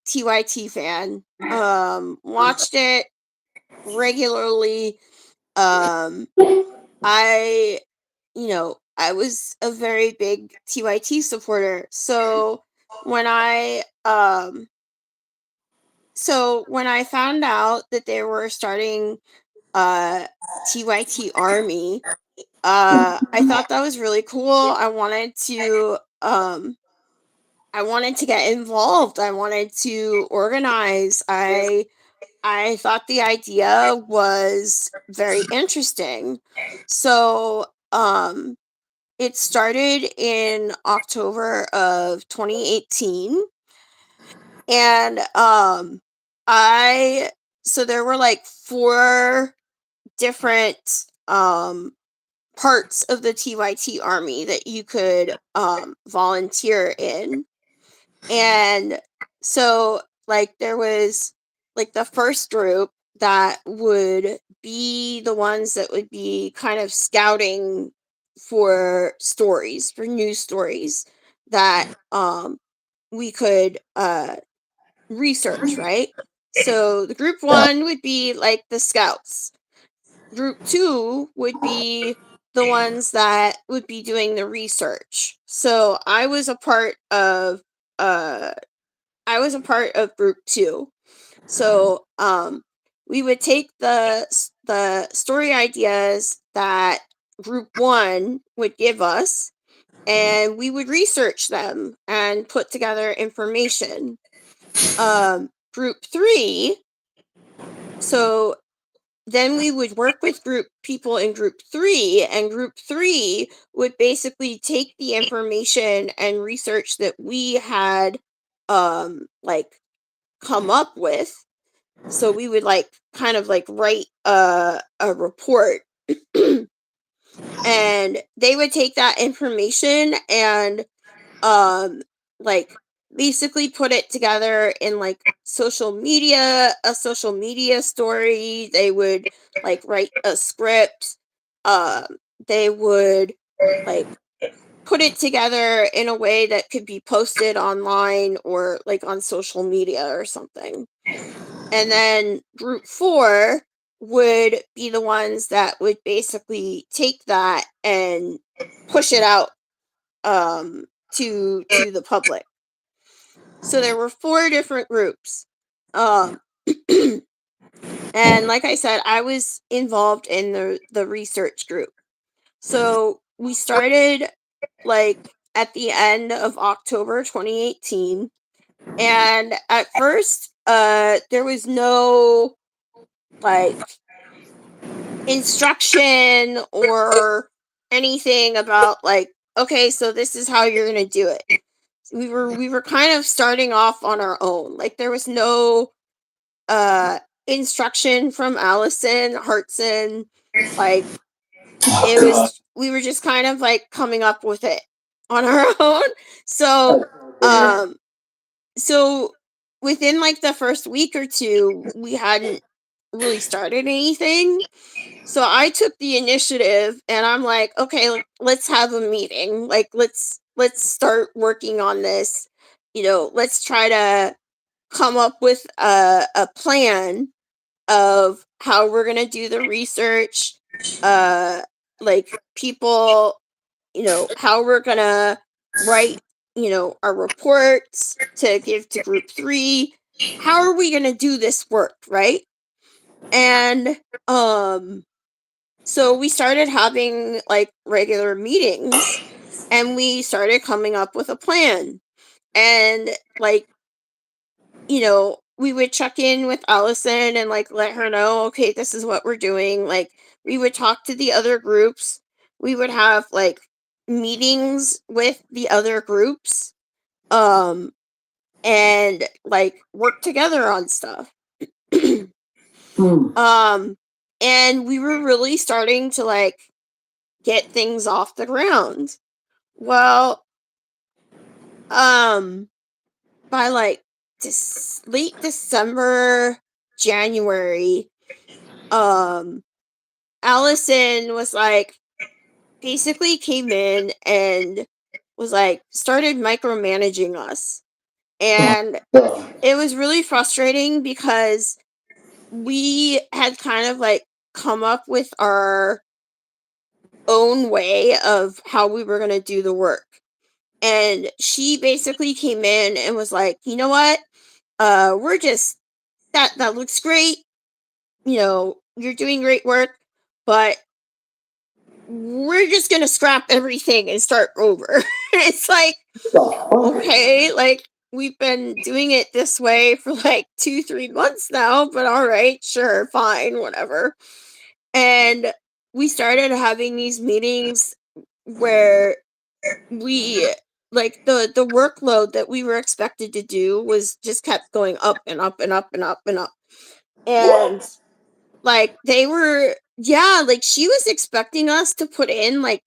TYT fan. Watched it regularly. I I was a very big TYT supporter. So when I found out that they were starting TYT Army, I thought that was really cool. I wanted to get involved. I wanted to organize. I thought the idea was very interesting. So it started in October of 2018, and I so there were like 4 different parts of the TYT Army that you could volunteer in. And so like there was like the first group that would be the ones that would be kind of scouting for news stories that we could research, right? So the group 1 would be like the scouts. Group 2 would be the ones that would be doing the research. So I was a part of group 2. So we would take the story ideas that group 1 would give us, and we would research them and put together information. Group 3, so then we would work with people in group 3, and group 3 would basically take the information and research that we had like come up with. So we would like kind of like write a report and they would take that information and like basically put it together in like a social media story. They would like write a script. They would like put it together in a way that could be posted online or like on social media or something. And then group 4 would be the ones that would basically take that and push it out to the public. So there were 4 different groups. And like I said, I was involved in the research group. So we started like at the end of October 2018. And at first, there was no like instruction or anything about like, okay, so this is how you're gonna do it. We were kind of starting off on our own. Like there was no instruction from Allison Hartson. Like it was we were just kind of like coming up with it on our own. So so within like the first week or two, we hadn't really started anything. So I took the initiative and I'm like, okay, let's have a meeting. Like let's start working on this. You know, let's try to come up with a plan of how we're going to do the research. Like people, you know, how we're going to write, you know, our reports to give to group 3. How are we going to do this work, right? And so we started having like regular meetings and we started coming up with a plan. And like, you know, we would check in with Allison and like let her know, okay, this is what we're doing. Like we would talk to the other groups. We would have like meetings with the other groups and like work together on stuff. And we were really starting to like get things off the ground. Well, by like late December, January, Allison was like basically came in and was like started micromanaging us. And it was really frustrating because we had kind of like come up with our own way of how we were going to do the work. And she basically came in and was like, you know what? We're just that looks great. You know, you're doing great work, but we're just gonna scrap everything and start over. It's like, okay, like we've been doing it this way for like 2-3 months now, but all right, sure, fine, whatever. And we started having these meetings where we like the workload that we were expected to do was just kept going up and up and up and up and up. And like they were, yeah, like she was expecting us to put in like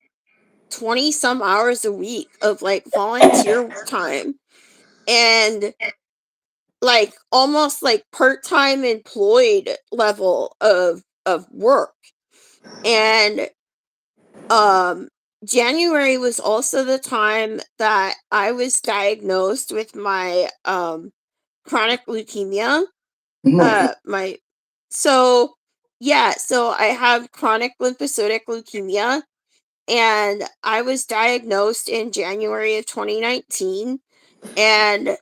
20 some hours a week of like volunteer time and like almost like part-time employed level of work. And January was also the time that I was diagnosed with my chronic leukemia. So I have chronic lymphocytic leukemia and I was diagnosed in January of 2019. And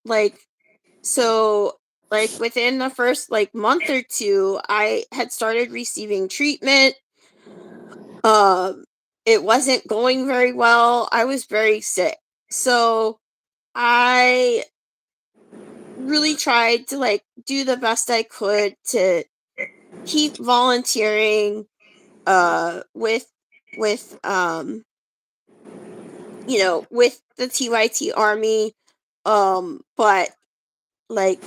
like so like within the first like month or two I had started receiving treatment. it wasn't going very well. I was very sick. So I really tried to like do the best I could to keep volunteering with with the TYT Army, but like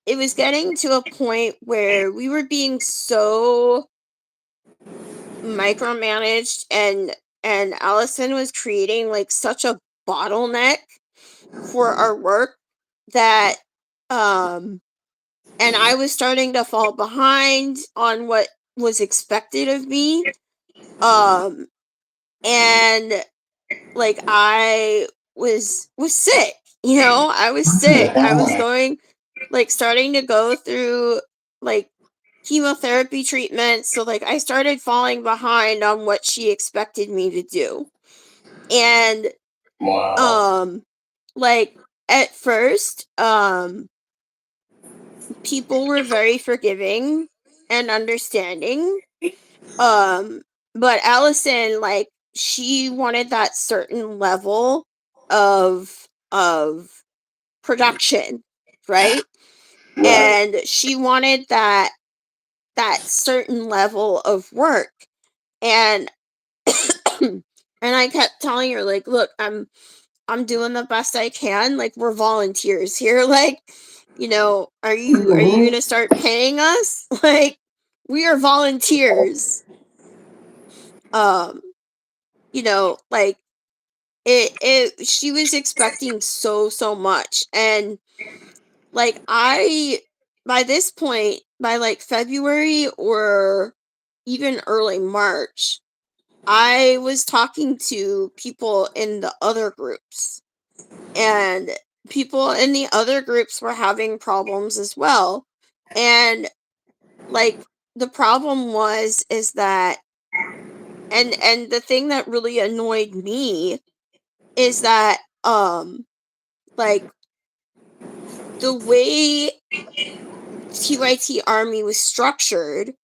it was getting to a point where we were being so micromanaged, and Allison was creating like such a bottleneck for our work that and I was starting to fall behind on what was expected of me. And like I was sick, I was sick. I was going like starting to go through like chemotherapy treatment, so like I started falling behind on what she expected me to do. And Wow. like at first people were very forgiving and understanding. But Allison, like, she wanted that certain level of production, right? Right. And she wanted that certain level of work. And and I kept telling her, like, look, I'm doing the best I can. Like, we're volunteers here. Like, are you gonna start paying us? Like, we are volunteers. Um, like it she was expecting so much. And like I by this point, by like February or even early March, I was talking to people in the other groups, and people in the other groups were having problems as well. And like the problem is that, and the thing that really annoyed me is that like the way TYT Army was structured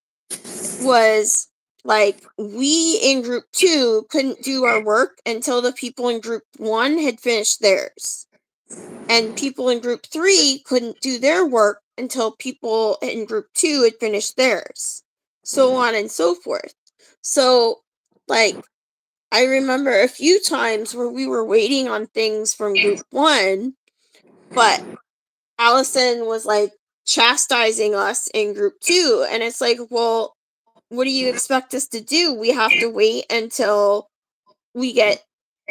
was like we in group 2 couldn't do our work until the people in group 1 had finished theirs. And people in group 3 couldn't do their work until people in group 2 had finished theirs. So on and so forth. So like I remember a few times where we were waiting on things from group 1, but Allison was like chastising us in group 2, and it's like, well, what do you expect us to do? We have to wait until we get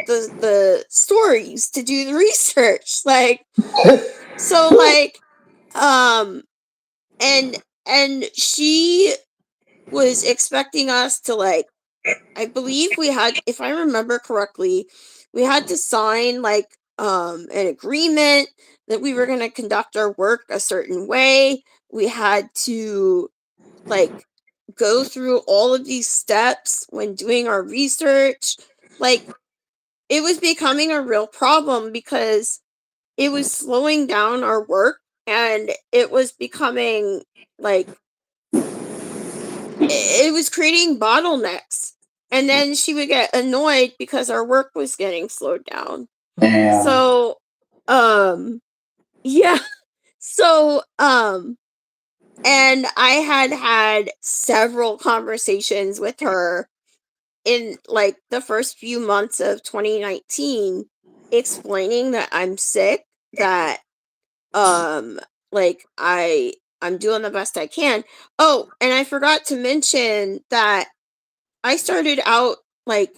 the stories to do the research. Like, so like and she was expecting us to like, I believe we had, if I remember correctly, we had to sign like an agreement that we were going to conduct our work a certain way. We had to like go through all of these steps when doing our research. Like it was becoming a real problem because it was slowing down our work, and it was becoming like it was creating bottlenecks. And then she would get annoyed because our work was getting slowed down. Damn. So yeah. So and I had several conversations with her in like the first few months of 2019, explaining that I'm sick, that like I'm doing the best I can. Oh, and I forgot to mention that I started out like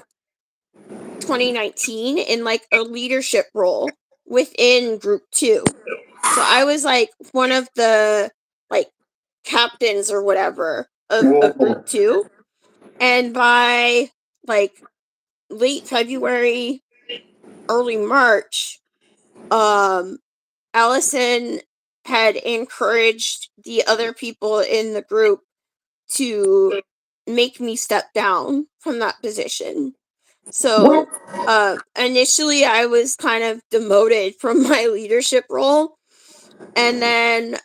2019 in like a leadership role within group 2. So I was like one of the like captains or whatever of group 2. And by like late February, early March, Allison had encouraged the other people in the group to make me step down from that position. So initially I was kind of demoted from my leadership role, and then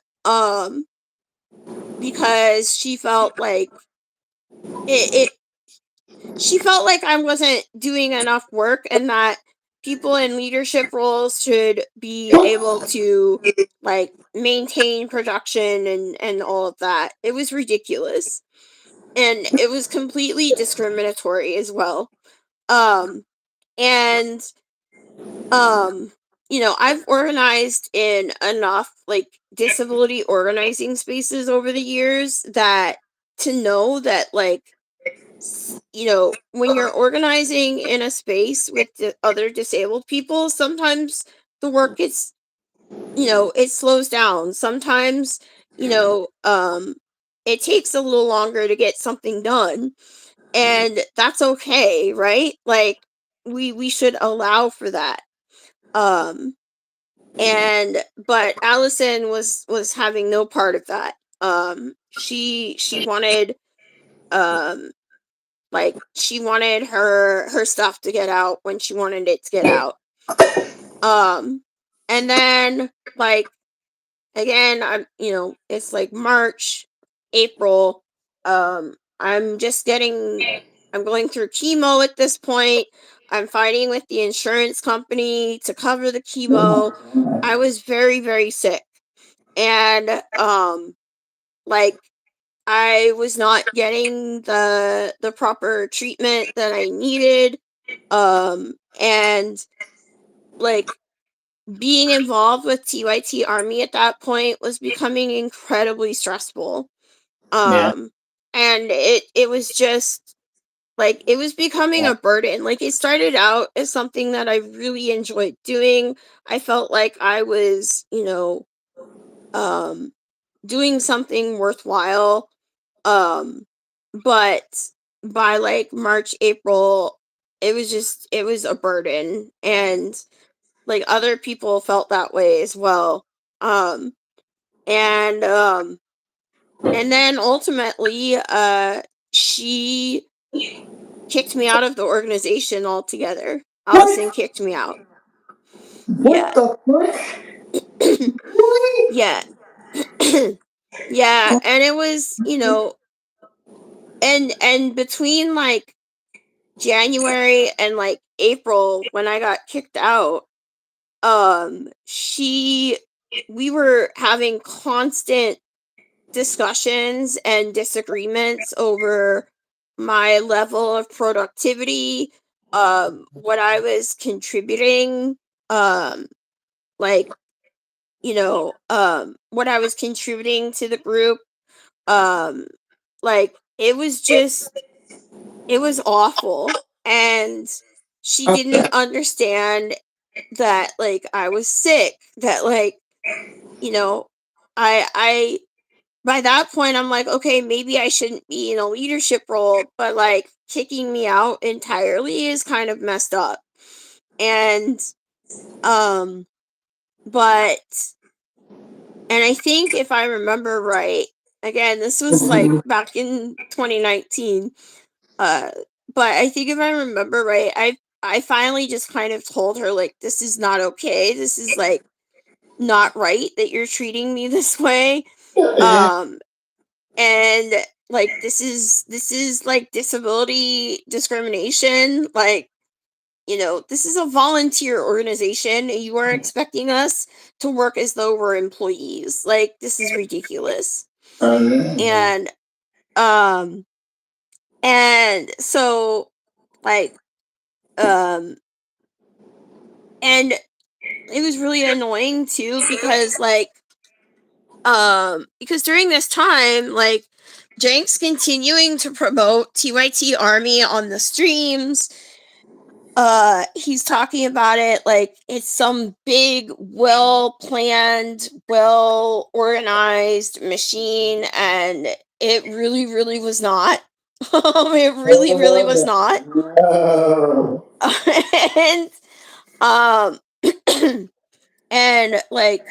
because she felt like it she felt like I wasn't doing enough work and that people in leadership roles should be able to like maintain production and all of that. It was ridiculous. And it was completely discriminatory as well. And you know, I've organized in enough like disability organizing spaces over the years that to know that like you know, when you're organizing in a space with the other disabled people, sometimes the work gets, you know, it slows down. Sometimes, you know, it takes a little longer to get something done, and that's okay, right? Like we should allow for that. Um and but Allison was having no part of that. She wanted um like she wanted her stuff to get out when she wanted it to get out. And then like again, I'm you know, it's like March, April. I'm just getting I'm going through chemo at this point. I'm fighting with the insurance company to cover the chemo. I was very, very sick. And like I was not getting the proper treatment that I needed. And like being involved with TYT Army at that point was becoming incredibly stressful. Yeah. And it was just like it was becoming a burden. Like it started out as something that I really enjoyed doing. I felt like I was, you know, doing something worthwhile. But by like March, April, it was a burden, and like other people felt that way as well. Um and um and then ultimately she kicked me out of the organization altogether. Allison kicked me out. What Yeah. the fuck? Really? Yeah. Yeah, and it was, you know, and between like January and like April when I got kicked out, she we were having constant discussions and disagreements over my level of productivity, what I was contributing, um, like, you know, what I was contributing to the group. Um, like, it was just, it was awful. And she didn't understand that, like, I was sick, that, like, you know, I by that point I'm like, okay, maybe I shouldn't be in a leadership role, but like kicking me out entirely is kind of messed up. And um but and I think if I remember right, again, this was like back in 2019. Uh but I think if I remember right, I finally just kind of told her like this is not okay. This is like not right that you're treating me this way. Yeah. Um and like this is like disability discrimination. Like, you know, this is a volunteer organization and you are expecting us to work as though we're employees. Like this is ridiculous. Yeah. And um and so like um and it was really annoying too because during this time, like Jank's continuing to promote TYT Army on the streams. He's talking about it like it's some big, well planned, well organized machine, and it really, really was not. It really, really was not. No. And um and like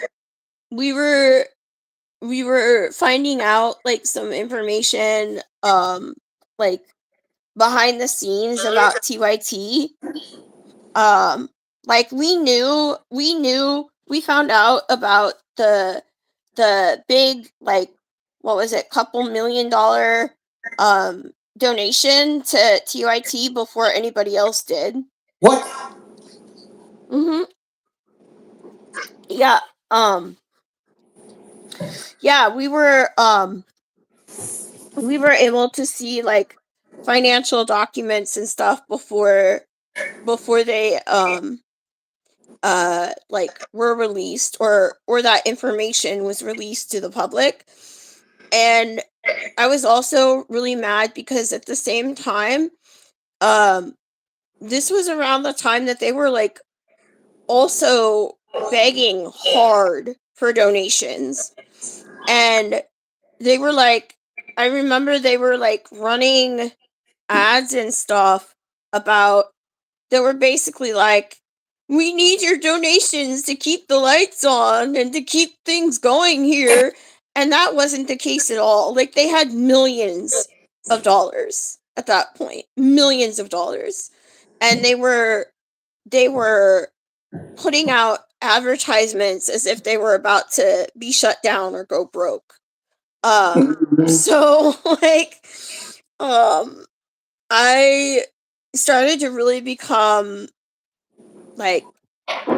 we were we were finding out like some information like behind the scenes about TYT. Like we found out about the big like what was it, couple $1 million donation to TYT before anybody else did. What? Mm-hmm. Yeah. Yeah, we were able to see like financial documents and stuff before they like were released, or that information was released to the public. And I was also really mad because at the same time, this was around the time that they were like also begging hard for donations. And they were like, I remember they were like running ads and stuff about, that were basically like, we need your donations to keep the lights on and to keep things going here. And that wasn't the case at all. Like, they had millions of dollars at that point, millions of dollars. And they were putting out advertisements as if they were about to be shut down or go broke. So like, I started to really become like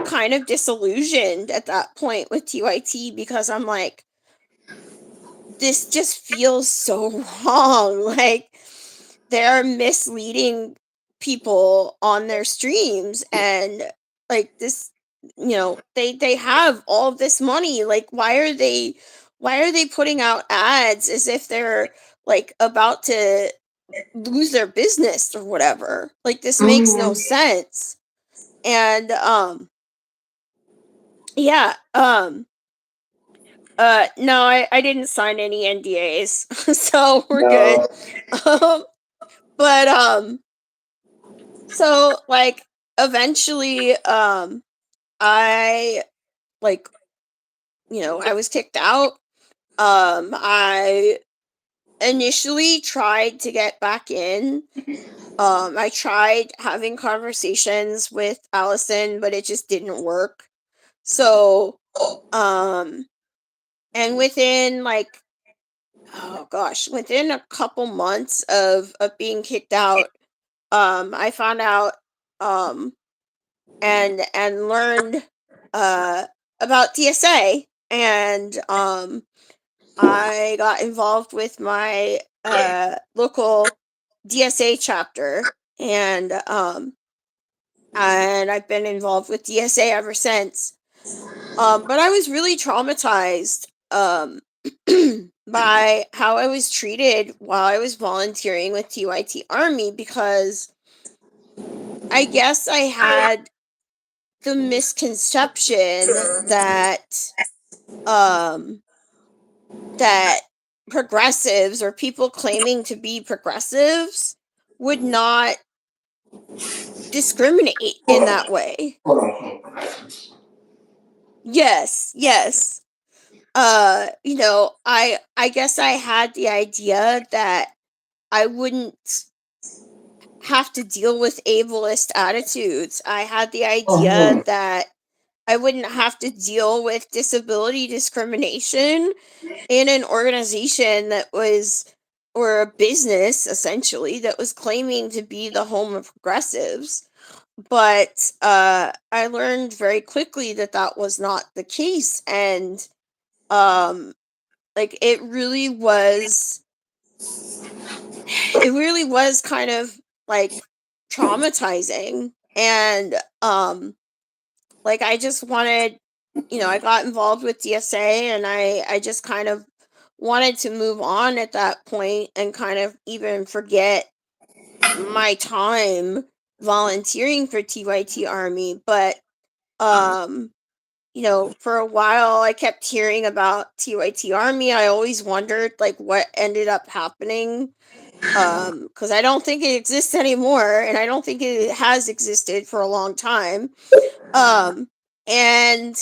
kind of disillusioned at that point with TYT, because I'm like, this just feels so wrong. Like, they're misleading people on their streams, and like this, they have all of this money. Like, why are they putting out ads as if they're like about to lose their business or whatever? Like, this makes no sense. And yeah, no, I didn't sign any NDAs, so we're good. But so like eventually, I like, I was kicked out. I initially tried to get back in. I tried having conversations with Allison, but it just didn't work. So, and within like, oh gosh, within a couple months of being kicked out, I found out, and learned about DSA, and I got involved with my local DSA chapter, and I've been involved with DSA ever since. But I was really traumatized by how I was treated while I was volunteering with TYT Army, because I guess I had the misconception that that progressives, or people claiming to be progressives, would not discriminate in that way. Yes. I guess I had the idea that I wouldn't have to deal with ableist attitudes. I had the idea that I wouldn't have to deal with disability discrimination in an organization that was, or a business essentially, that was claiming to be the home of progressives. But I learned very quickly that that was not the case. And like, it really was kind of like traumatizing. And like, I just wanted, I got involved with DSA, and I just kind of wanted to move on at that point and kind of even forget my time volunteering for TYT Army. But for a while I kept hearing about TYT Army. I always wondered like what ended up happening, because I don't think it exists anymore, and I don't think it has existed for a long time. And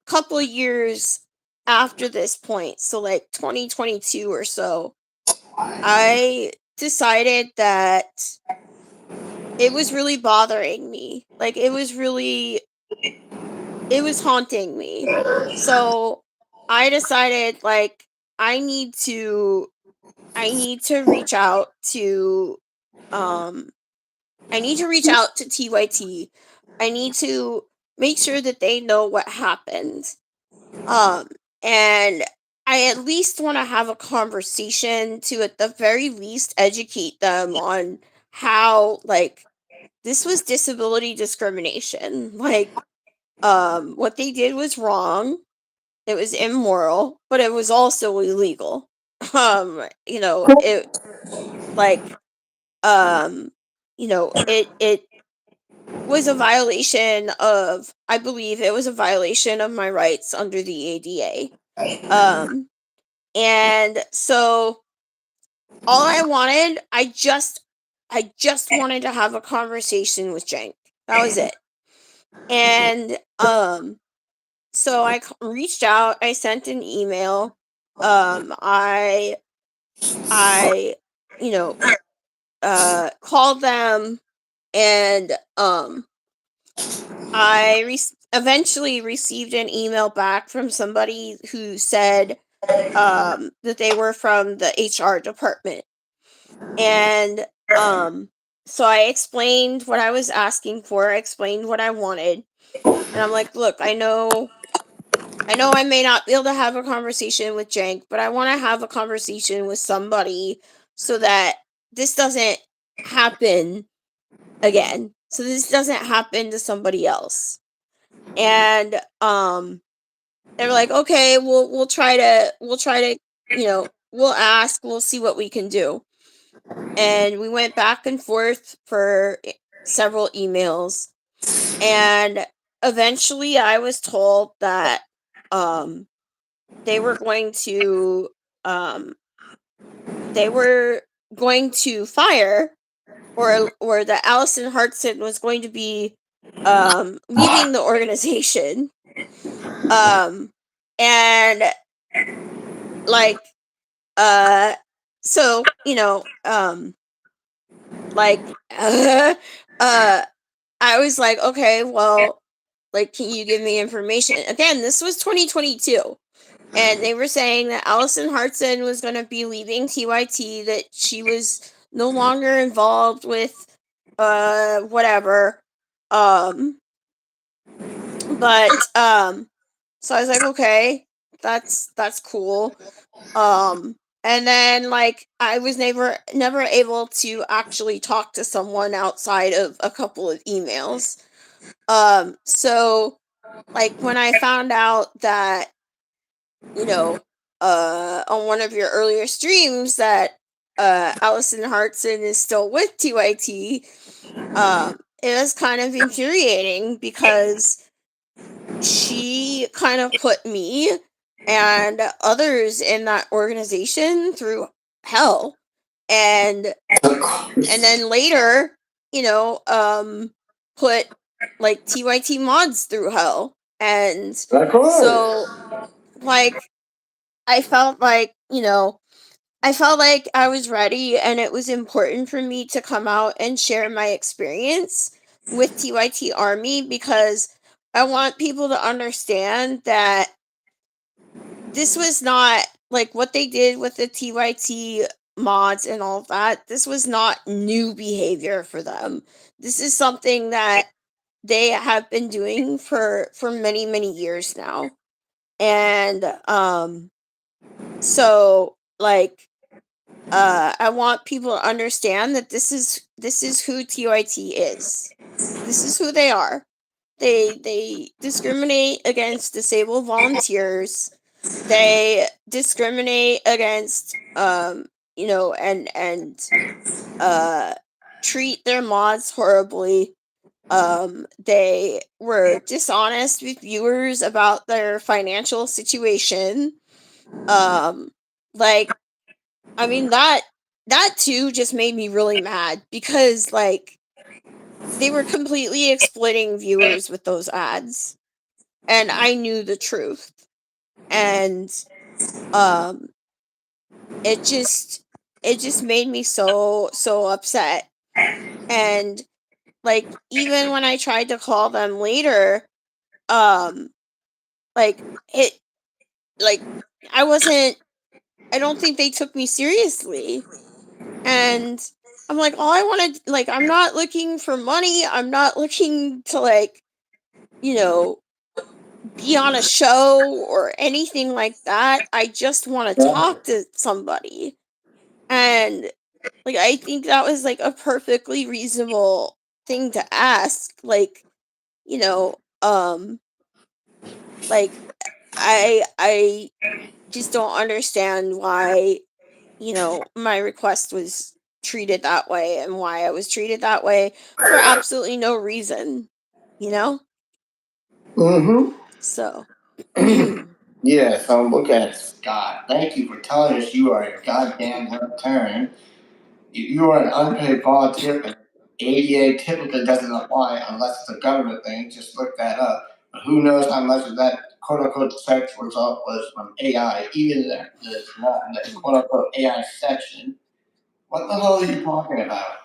couple of years after this point, so like 2022 or so, I decided that it was really bothering me. Like, it was haunting me. So I decided, like, I need to I need to reach out to TYT. I need to make sure that they know what happened. And I at least want to have a conversation to, at the very least, educate them on how, like, this was disability discrimination. Like, what they did was wrong. It was immoral, but it was also illegal. It, like, it was a violation of, I believe it was a violation of my rights under the ADA. And so all I wanted, I just wanted to have a conversation with Jenk. That was it. And so I reached out, I sent an email. I called them, and I eventually received an email back from somebody who said that they were from the HR department. And so I explained what I was asking for, I explained what I wanted. And I'm like, look, I know I may not be able to have a conversation with Jank, but I want to have a conversation with somebody so that this doesn't happen again. So this doesn't happen to somebody else. And they were like, okay, we'll try to we'll ask, we'll see what we can do. And we went back and forth for several emails, and eventually I was told that they were going to fire, or that Allison Hartson was going to be leaving the organization. And like so I was like, okay, well, like, can you give me information? Again, this was 2022. And they were saying that Allison Hartson was going to be leaving TYT, that she was no longer involved with whatever. But so I was like, okay, that's cool. And then, like, I was never able to actually talk to someone outside of a couple of emails. So, like, when I found out that, on one of your earlier streams that Allison Hartson is still with TYT, it was kind of infuriating because she kind of put me and others in that organization through hell. And then later, put, like, TYT mods through hell. And so, like, I felt like I was ready, and it was important for me to come out and share my experience with TYT Army, because I want people to understand that this was not, like, what they did with the TYT mods and all that. This was not new behavior for them. This is something that they have been doing for many, many years now. And so, like, I want people to understand that this is who TYT is. This is who they are. They discriminate against disabled volunteers. They discriminate against and treat their mods horribly. They were dishonest with viewers about their financial situation. Like, I mean, that too just made me really mad, because, like, they were completely exploiting viewers with those ads, and I knew the truth. And it just made me so upset. And, like, even when I tried to call them later, like, I wasn't I don't think they took me seriously. And I'm like, all I want to, like, I'm not looking for money. I'm not looking to, like, you know, be on a show or anything like that. I just want to talk to somebody. And, like, I think that was, like, a perfectly reasonable thing to ask. Like, you know, like, I just don't understand why, my request was treated that way and why I was treated that way for absolutely no reason, you know? Mm-hmm. So, Yeah, so look at Scott. Thank you for telling us you are a goddamn left turn. You are an unpaid volunteer, but ADA typically doesn't apply unless it's a government thing. Just look that up. But who knows how much of that quote unquote search result was from AI, even if it's not in the quote unquote AI section. What the hell are you talking about?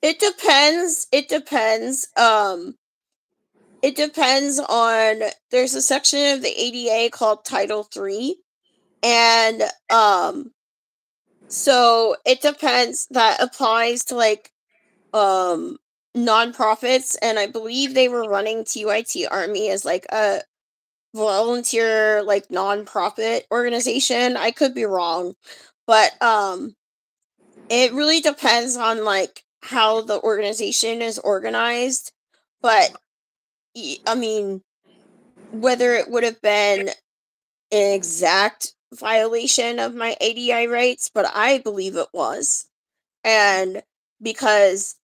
it depends. It depends on, there's a section of the ADA called Title 3, and so it depends. That applies to, like, nonprofits, and I believe they were running TYT Army as, like, a volunteer, like, nonprofit organization. I could be wrong, but it really depends on, like, how the organization is organized. But I mean, whether it would have been an exact violation of my ADI rights, but I believe it was. And because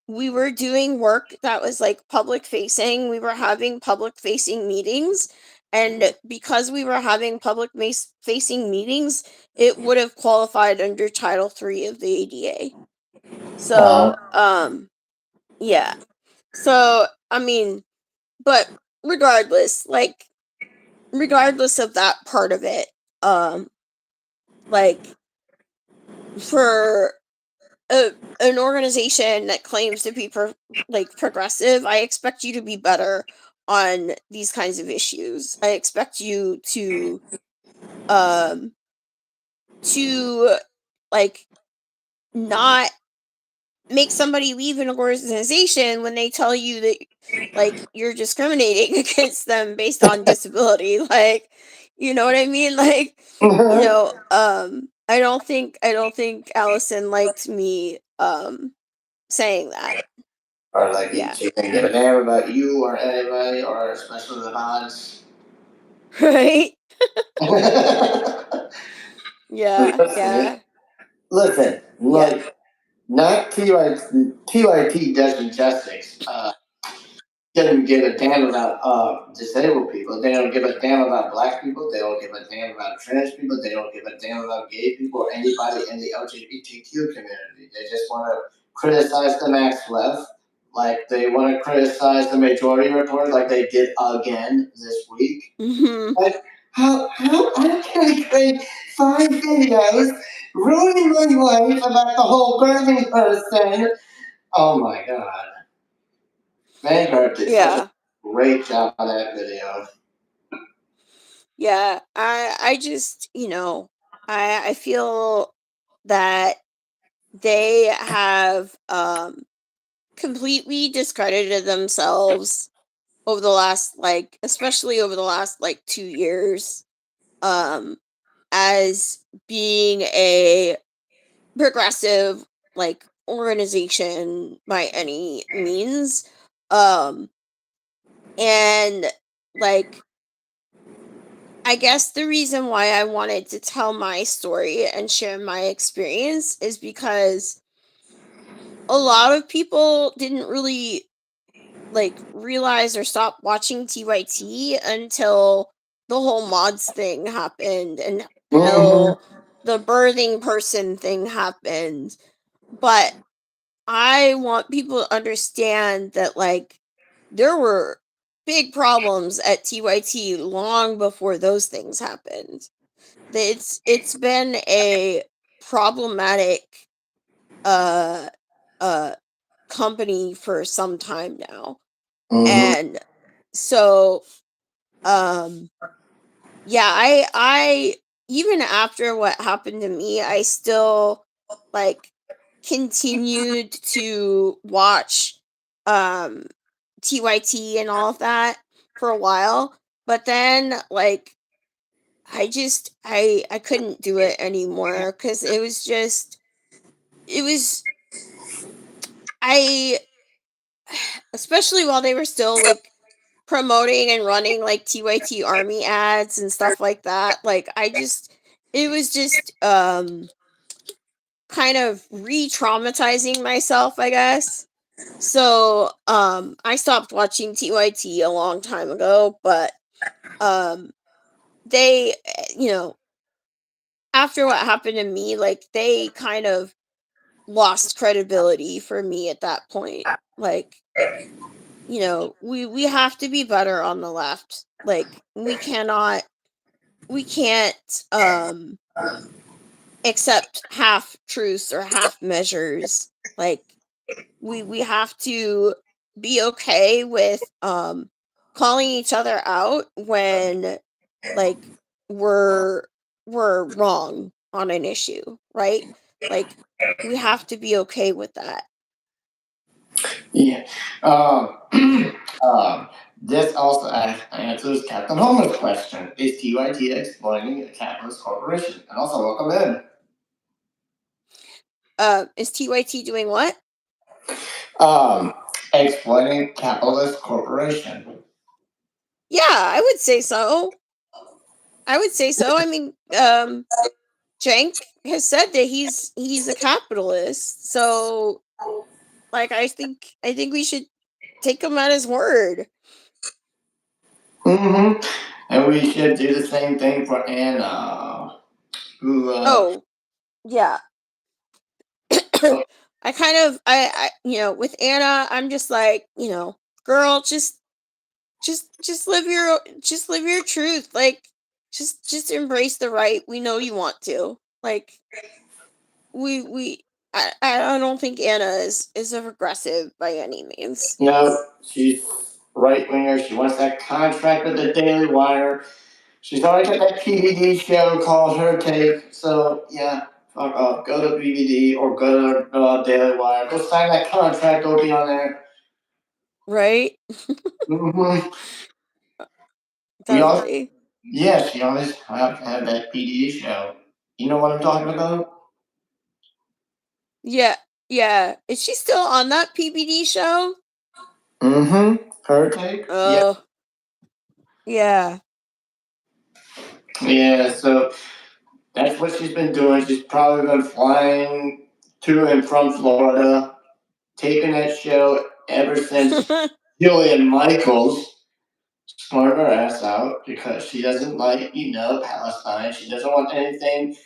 we were doing work that was, like, public facing, we were having public facing meetings, and because we were having public facing meetings, it would have qualified under Title 3 of the ADA. So, yeah. So, I mean, but regardless, like, regardless of that part of it, like, for an organization that claims to be progressive, I expect you to be better on these kinds of issues. I expect you um to like not make somebody leave an organization when they tell you that, like, you're discriminating against them based on disability. Like, you know what I mean? Like, I don't think Allison liked me saying that. Or like Yeah. she didn't give a damn about you or anybody, or especially the odds. Right? Yeah, yeah. Listen, Yeah. like, not TYT does injustice. Doesn't give a damn about disabled people. They don't give a damn about black people. They don't give a damn about trans people. They don't give a damn about gay people or anybody in the LGBTQ community. They just want to criticize the max left, like they want to criticize the majority report, like they did again this week. Mm-hmm. Like, how can I create 5 videos ruining my life about the whole birthing person? Oh my god. Vanguard did such a Yeah. great job on that video. Yeah. I just, I feel that they have completely discredited themselves over the last, like, especially over the last, like, 2 years, um as being a progressive, like, organization by any means. um and, like, I guess the reason why I wanted to tell my story and share my experience is because a lot of people didn't really, like, realize or stop watching TYT until the whole mods thing happened and Mm-hmm. until the birthing person thing happened. But I want people to understand that, like, there were big problems at TYT long before those things happened. It's been a problematic uh uh company for some time now. Mm-hmm. And so, yeah, even after what happened to me, I still like continued to watch TYT and all of that for a while, but then like I couldn't do it anymore cuz it was I especially while they were still like promoting and running like TYT army ads and stuff like that. Like it was just kind of re-traumatizing myself, I guess. So I stopped watching TYT a long time ago, but um they after what happened to me, like they kind of lost credibility for me at that point. Like, we have to be better on the left. Like we can't accept half truths or half measures. Like we have to be okay with calling each other out when like we're we're wrong on an issue, right? Like we have to be okay with that. Yeah. Um, this also answers Captain Homer's question. Is TYT exploiting a capitalist corporation? And also, welcome in. Is TYT doing what? Um, exploiting capitalist corporation. Yeah, I would say so. I mean, Cenk has said that he's a capitalist. So like I think we should take him at his word. Mm-hmm. And we should do the same thing for Anna, who, Oh, yeah. I kind of with Anna, I'm just like, girl, just live your truth. Like just embrace the right. We know you want to. Like we I don't think Anna is a regressive by any means. no, she's right winger. She wants that contract with the Daily Wire. She's already got that PVD show called Her Take. So, yeah, fuck off. Go to PVD or go to Daily Wire. Go sign that contract. Go be on there. Right? Mm-hmm. We all, Definitely. yeah, she always have that PVD show. You know what I'm talking about? Yeah. Yeah. Is she still on that PBD show? Mm-hmm. Her Take? Yeah. Oh, yeah. Yeah, so that's what she's been doing. She's probably been flying to and from Florida, taping that show ever since Jillian Michaels smart her ass out because she doesn't like, Palestine. She doesn't want anything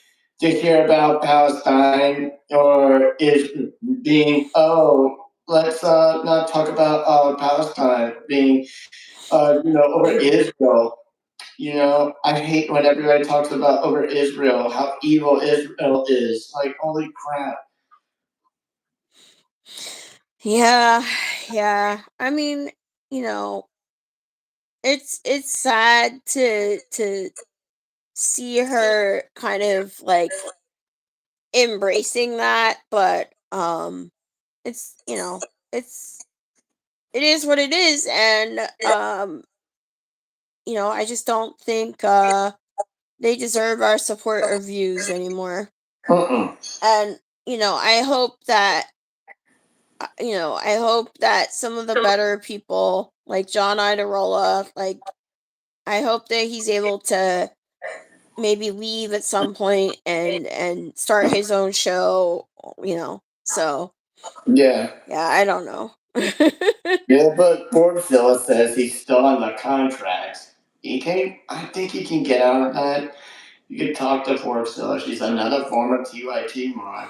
to hear about Palestine or is being, let's not talk about Palestine being, over Israel. I hate when everybody talks about over Israel, how evil Israel is. Like, holy crap. Yeah. Yeah. I mean, you know, it's sad to see her kind of like embracing that, but it's, it is what it is, and I just don't think they deserve our support or views anymore. Mm-mm. And I hope that some of the better people like John Idarola, like I hope that he's able to maybe leave at some point and start his own show. So Yeah. yeah, I don't know. Yeah, but Borgzilla says he's still on the contract. I think he can get out of that. You could talk to Borgzilla. She's another former TYT mod.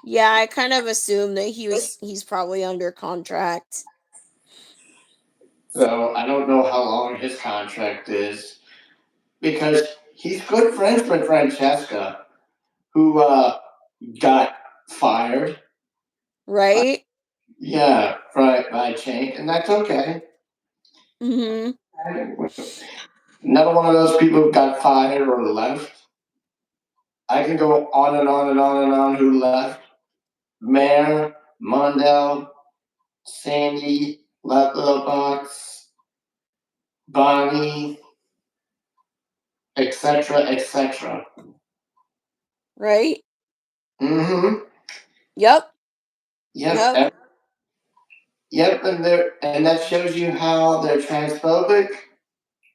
Yeah, I kind of assumed that he's probably under contract. So I don't know how long his contract is because he's good friends with Francesca, who got fired. Right? Yeah, by Chank, and that's okay. Mhm. Another one of those people who got fired or left. I can go on and on and on and on who left. Mayor, Mondell, Sandy, Left Little Box, Bonnie, etc., etc. Right? Mm-hmm. Yep. Yep. Yep. Yep, and that shows you how they're transphobic,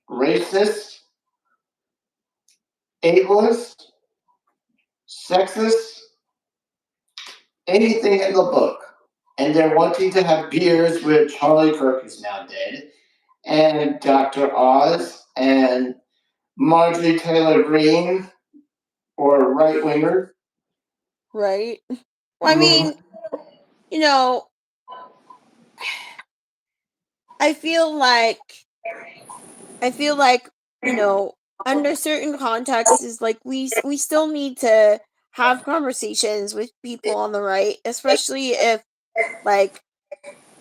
racist, ableist, sexist, anything in the book. And they're wanting to have beers with Charlie Kirk, who's now dead, and Dr. Oz, and Marjorie Taylor Greene, or right winger. Right. Well, I mean, you know, I feel like, you know, under certain contexts is like we still need to have conversations with people on the right, especially if like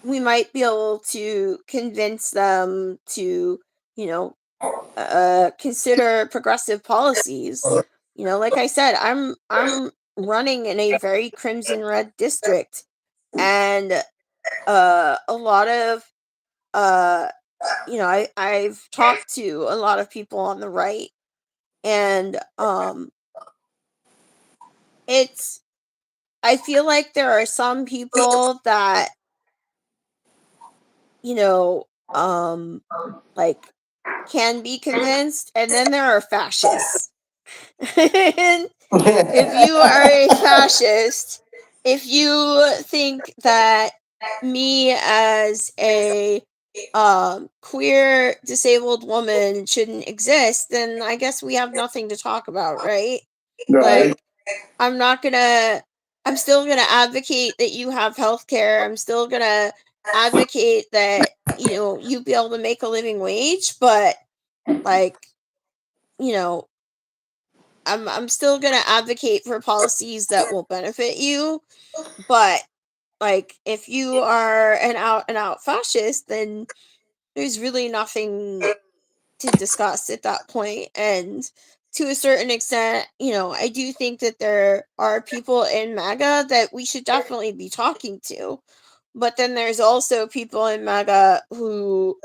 we might be able to convince them to, you know, consider progressive policies. You know, like I said, I'm running in a very crimson red district, and a lot of you know, I've talked to a lot of people on the right, and it's I feel like there are some people that, you know, like can be convinced, and then there are fascists. And if you are a fascist, if you think that me as a queer disabled woman shouldn't exist, then I guess we have nothing to talk about, right? Right. Like, I'm still gonna advocate that you have health care. I'm still gonna advocate that, you know, you be able to make a living wage, but like, you know, I'm still gonna advocate for policies that will benefit you. But like, if you are an out and out fascist, then there's really nothing to discuss at that point. And to a certain extent, you know, I do think that there are people in MAGA that we should definitely be talking to. But then there's also people in MAGA who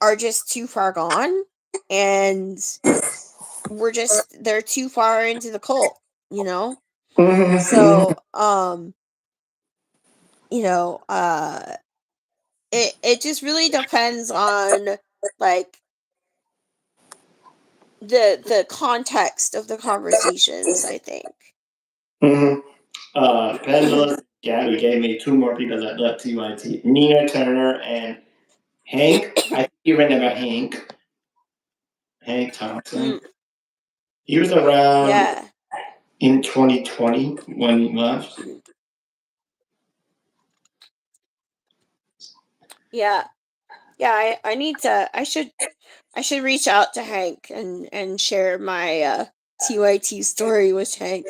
are just too far gone, and they're too far into the cult, you know? So, you know, it just really depends on like the context of the conversations, I think. Pendulous Gabby gave me two more people that left TYT. Nina Turner and Hank. I think you remember Hank. Hank Thompson. He was around Yeah. in 2020 when he left. Yeah. Yeah, I should reach out to Hank and share my TYT story with Hank.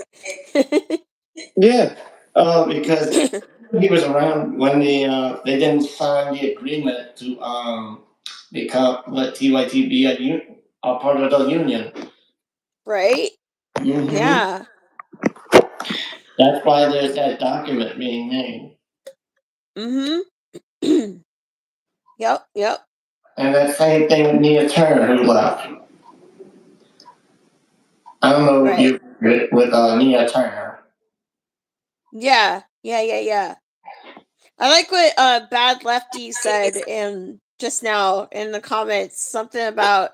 Yeah, because he was around when they didn't sign the agreement to become let TYT be a part of the union. Right? Mm-hmm. Yeah. That's why there's that document being made. Mm-hmm. Yep. And that same thing with Nia Turner who left. I don't know if you with Nia Turner. Yeah. I like what Bad Lefty said in just now in the comments, something about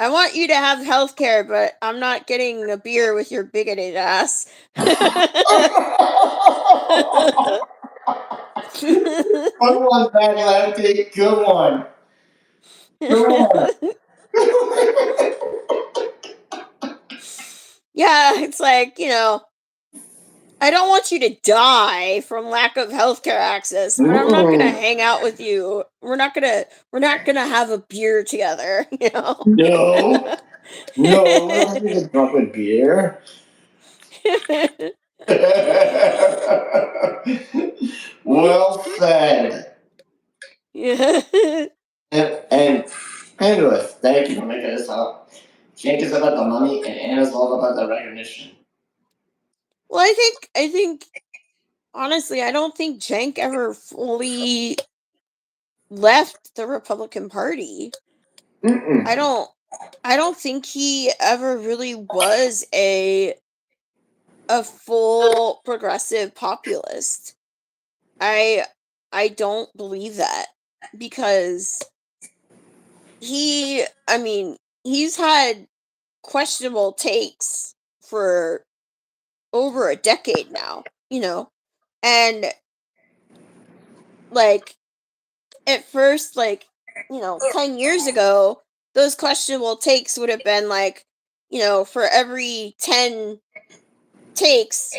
I want you to have health care, but I'm not getting a beer with your bigoted ass. Good one, Bad Lefty. Good one. Yeah, it's like, you know, I don't want you to die from lack of healthcare access, but I'm not gonna hang out with you. We're not gonna have a beer together, you know? No, we're not gonna drink a beer. Well said. Yeah. And Anyways, thank you for making this up. Jake is about the money, and Anna's all about the recognition. Well, I think honestly, I don't think Cenk ever fully left the Republican Party. Mm-mm. I don't think he ever really was a full progressive populist. I don't believe that, because he's had questionable takes for over a decade now, and like at first, 10 years ago, those questionable takes would have been like, for every 10 takes,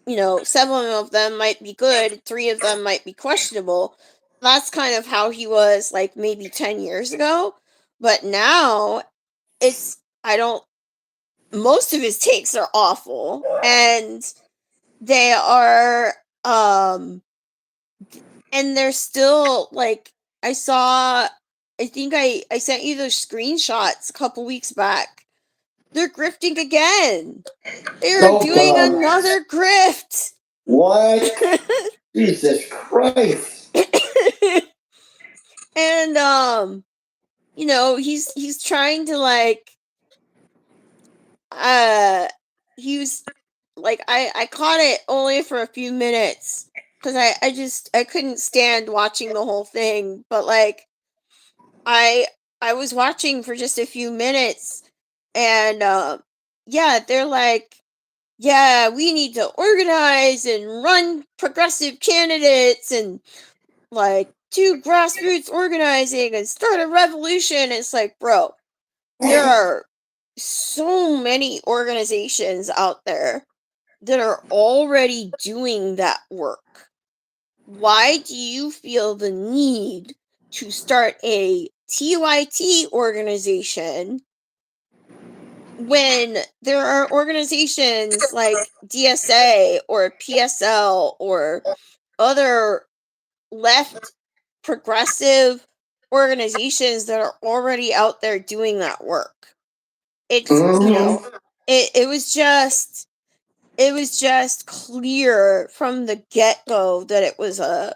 7 of them might be good, 3 of them might be questionable. That's kind of how he was like maybe 10 years ago. But now it's, I don't, most of his takes are awful, and they are, and they're still like, I think I sent you those screenshots a couple weeks back. They're grifting again. They're doing another grift. What? Jesus Christ. And he's trying to he was like, I caught it only for a few minutes because I couldn't stand watching the whole thing, but like I was watching for just a few minutes, and yeah, they're like, yeah, we need to organize and run progressive candidates and like do grassroots organizing and start a revolution. It's like, bro, there are so many organizations out there that are already doing that work. Why do you feel the need to start a TYT organization when there are organizations like DSA or PSL or other left progressive organizations that are already out there doing that work? It's, it was just clear from the get-go that it was a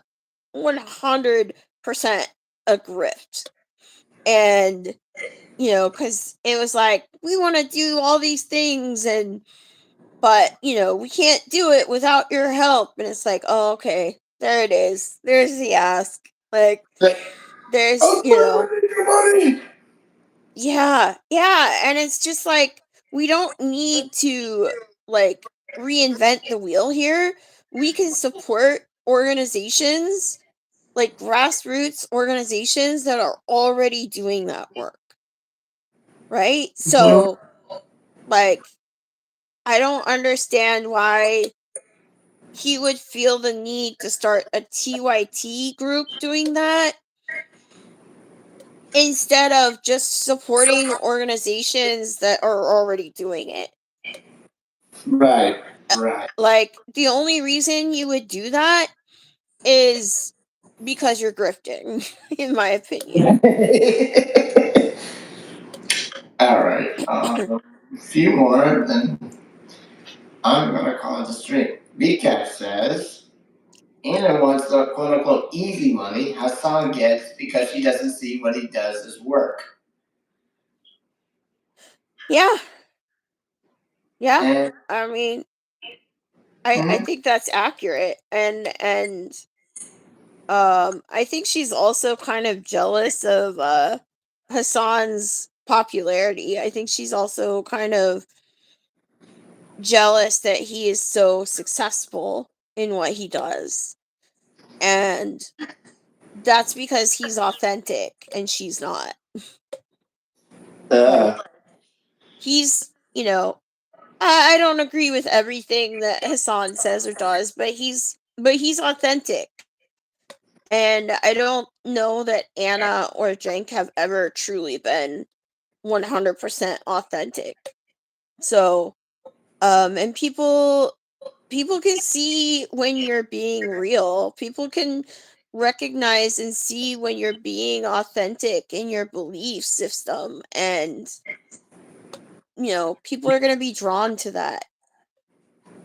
100% a grift. And because it was like, we want to do all these things, but we can't do it without your help. And it's like, oh, okay, there it is, there's the ask. Like, there's yeah, and it's just like, we don't need to like reinvent the wheel here. We can support organizations, like grassroots organizations that are already doing that work, right? So like, I don't understand why he would feel the need to start a TYT group doing that instead of just supporting organizations that are already doing it. Right. Like, the only reason you would do that is because you're grifting, in my opinion. All right. A few more, then I'm gonna call it a stream. Recap says Anna wants the quote unquote easy money Hassan gets because she doesn't see what he does as work. Yeah. And, I mean, I think that's accurate, and I think she's also kind of jealous of Hassan's popularity. I think she's also kind of jealous that he is so successful in what he does. And that's because he's authentic and she's not. Like, he's, I don't agree with everything that Hassan says or does, but he's authentic. And I don't know that Anna or Cenk have ever truly been 100% authentic. So, and people can see when you're being real. People can recognize and see when you're being authentic in your belief system, and people are going to be drawn to that,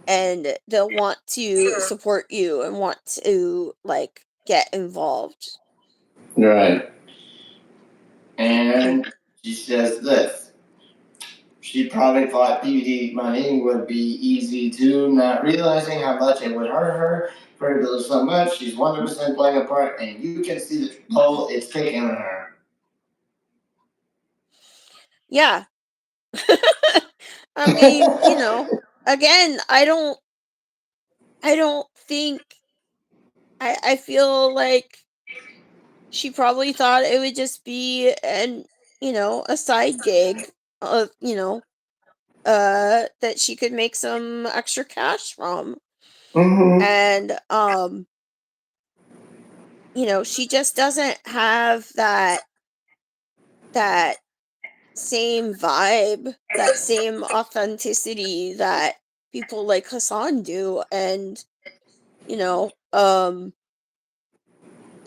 and they'll want to support you and want to like get involved. Right. And she says this. She probably thought PD money would be easy too, not realizing how much it would hurt her for her to lose so much. She's 100% playing a part, and you can see the toll it's taking on her. Yeah. I mean, again, I don't think I feel like she probably thought it would just be a side gig of, that she could make some extra cash from. Mm-hmm. And she just doesn't have that same vibe, that same authenticity that people like Hassan do. And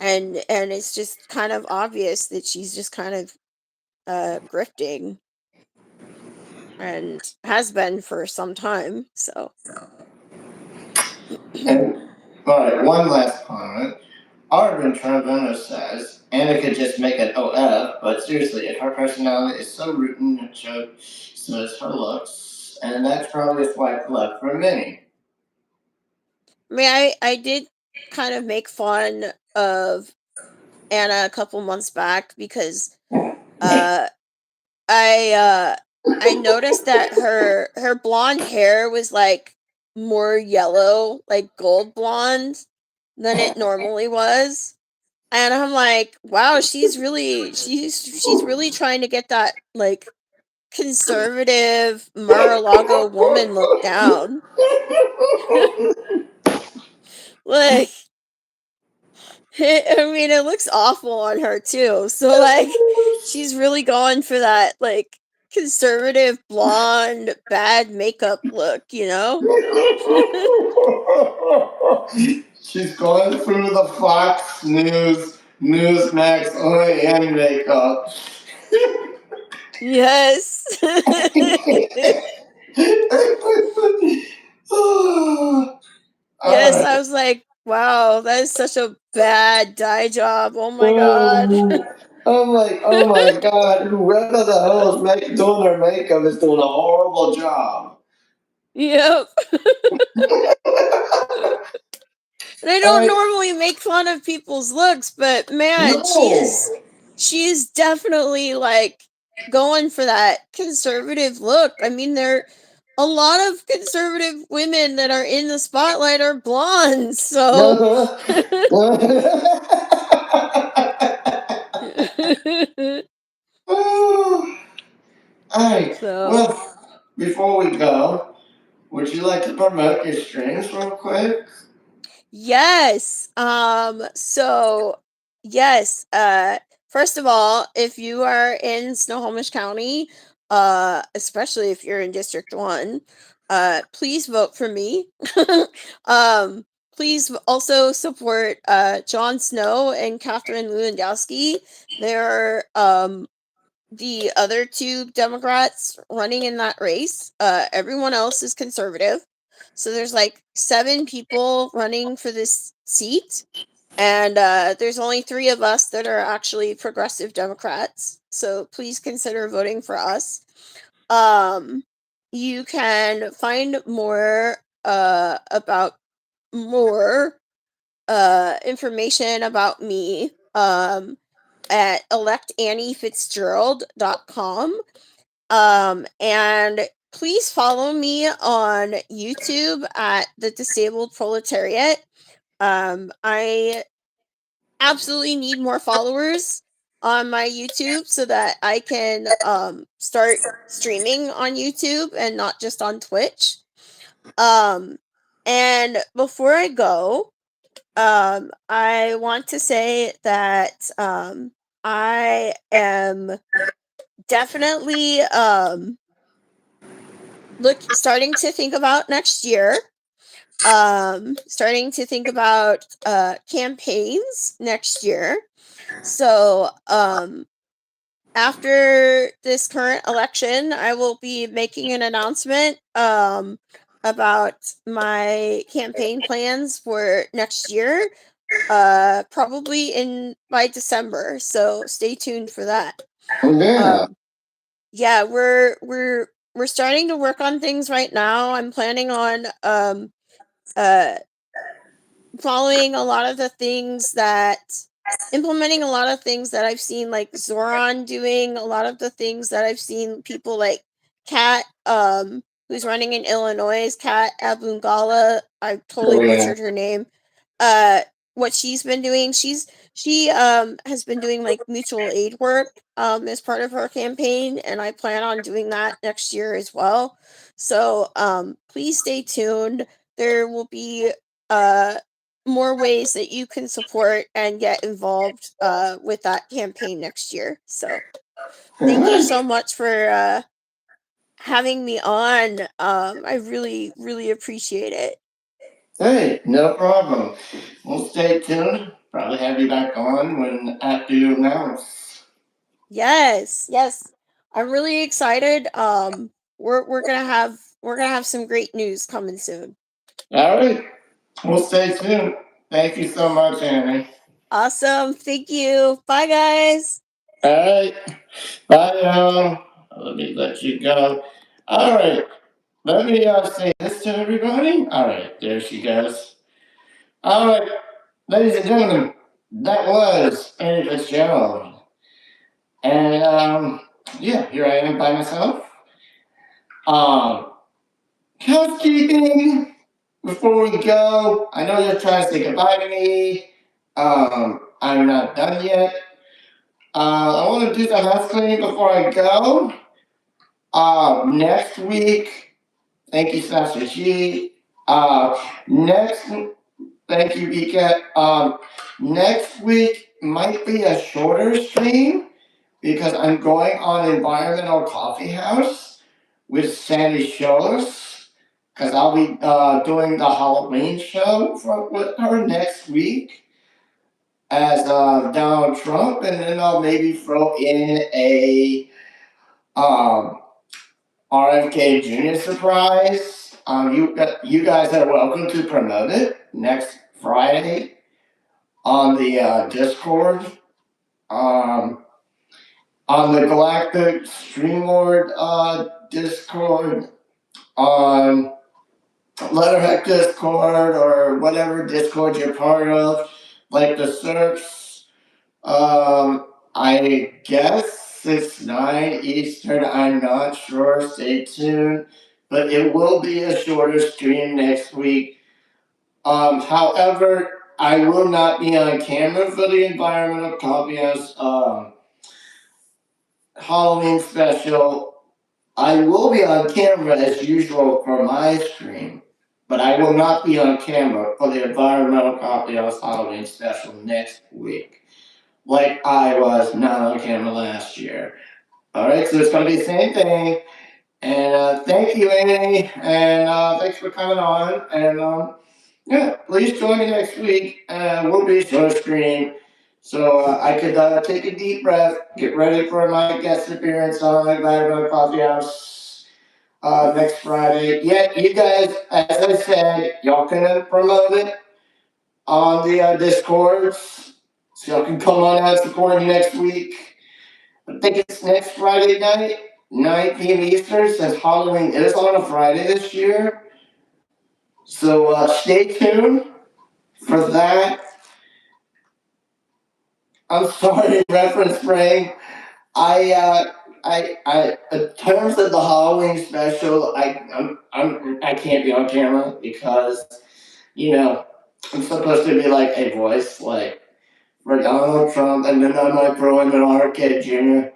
and it's just kind of obvious that she's just kind of grifting, and has been for some time. So And, all right, one last comment. Arvin Trevino says Anna could just make an OF, but seriously, if her personality is so rooted and choked, so is her looks, and that's probably a swipe left for many. I mean, I did kind of make fun of Anna a couple months back because uh I noticed that her blonde hair was like more yellow, like gold blonde, than it normally was. And I'm like, wow, she's really trying to get that like conservative Mar-a-Lago woman look down. Like, I mean, it looks awful on her too. So like, she's really going for that like conservative blonde bad makeup look, She's going through the Fox News, Newsmax OAN makeup. Yes. Yes, I was like, wow, that is such a bad dye job. Oh my god. I'm like, oh my god, whoever the hell is doing her makeup is doing a horrible job. Yep. And I don't normally make fun of people's looks, but man, she is definitely like going for that conservative look. I mean, a lot of conservative women that are in the spotlight are blondes, so Alright, so well, before we go, would you like to promote your streams real quick? yes. So yes. First of all, if you are in Snohomish County, especially if you're in District 1, please vote for me. um, please also support Jon Snow and Catherine Lewandowski. They're the other two Democrats running in that race. Everyone else is conservative. So there's like 7 people running for this seat. And there's only 3 of us that are actually progressive Democrats. So please consider voting for us. You can find more about more information about me at electanniefitzgerald.com. And please follow me on YouTube at The Disabled Proletariat. I absolutely need more followers on my YouTube so that I can start streaming on YouTube and not just on Twitch. And before I go, I want to say that I am definitely starting to think about next year. starting to think about campaigns next year. So after this current election, I will be making an announcement about my campaign plans for next year, probably by December. So stay tuned for that. Yeah. Yeah, we're starting to work on things right now. I'm planning on uh following a lot of the things that implementing a lot of things that I've seen like Zoran doing, a lot of the things that I've seen people like Kat, who's running in Illinois, Kat Abungala, I totally Oh, yeah. butchered her name. Uh what she's been doing. She has been doing like mutual aid work as part of her campaign, and I plan on doing that next year as well. So please stay tuned. There will be more ways that you can support and get involved with that campaign next year. So thank you so much for having me on. I really, really appreciate it. Hey, no problem. We'll stay tuned. Probably have you back on when after you announce. Yes, yes. I'm really excited. We're gonna have some great news coming soon. All right. We'll stay tuned. Thank you so much, Annie. Awesome. Thank you. Bye guys. All right. Bye, y'all. Let me let you go. All right. Let me say this to everybody. All right. There she goes. All right. Ladies and gentlemen, that was Annie Fitzgerald. And yeah, here I am by myself. Um, Housekeeping before we go. I know you're trying to say goodbye to me. I'm not done yet. I want to do some house cleaning before I go. Next week, thank you, Sasha G. Next, thank you, Vika. Next week might be a shorter stream because I'm going on Environmental Coffee House with Sandy Shows because I'll be doing the Halloween show with her next week as Donald Trump, and then I'll maybe throw in a um, RFK Jr. surprise. You guys are welcome to promote it next Friday on the Discord. Um, on the Galactic Streamlord Discord, on Letterhead Discord, or whatever Discord you're part of, like the Search. I guess it's 9 Eastern. I'm not sure. Stay tuned. But it will be a shorter stream next week. However, I will not be on camera for the Environmental Coffee House Halloween special. I will be on camera as usual for my stream, but I will not be on camera for the Environmental Coffee House Halloween special next week, like I was not on camera last year. All right, so it's going to be the same thing. And thank you, Annie, and thanks for coming on. And yeah, please join me next week. We'll be short stream. So I could take a deep breath, get ready for my guest appearance on the Environmental Coffee House next Friday. Yeah, you guys, as I said, y'all can promote it on the Discords. So y'all can come on out support me next week. I think it's next Friday night, 9 p.m. Eastern, since Halloween is on a Friday this year. So stay tuned for that. I'm sorry, Reference Spring. In terms of the Halloween special, I can't be on camera because, you know, I'm supposed to be like a voice, like for Donald Trump, and then I might throw in an RFK Jr.,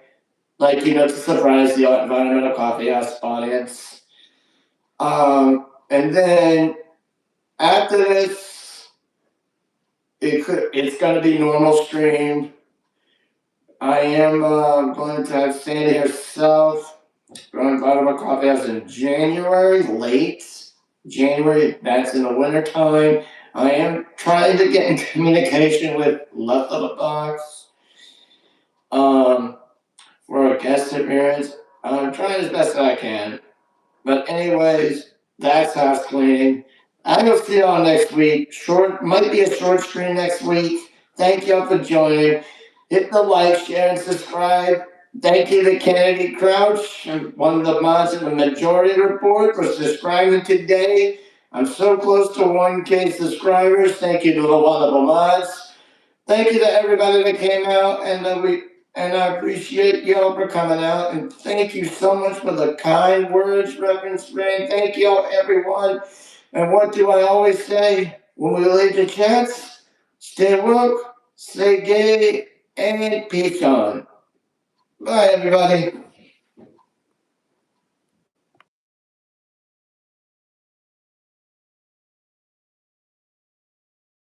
like, to surprise the Environmental Coffee House audience. And then after this, it's gonna be normal stream. I am going to have Sandy herself run Environmental Coffee House in January, late. January, that's in the winter time. I am trying to get in communication with Left of the Box for a guest appearance. I'm trying as best I can. But anyways, that's house cleaning. I will see y'all next week. Might be a short stream next week. Thank y'all for joining. Hit the like, share, and subscribe. Thank you to Kennedy Crouch, one of the mods of the majority report, for subscribing today. I'm so close to 1K subscribers. Thank you to the wonderful mods. Thank you to everybody that came out, and I appreciate y'all for coming out, and thank you so much for the kind words, Reverend Sprain. Thank y'all, everyone. And what do I always say when we leave the chance? Stay woke, stay gay, and peace on. Bye, everybody.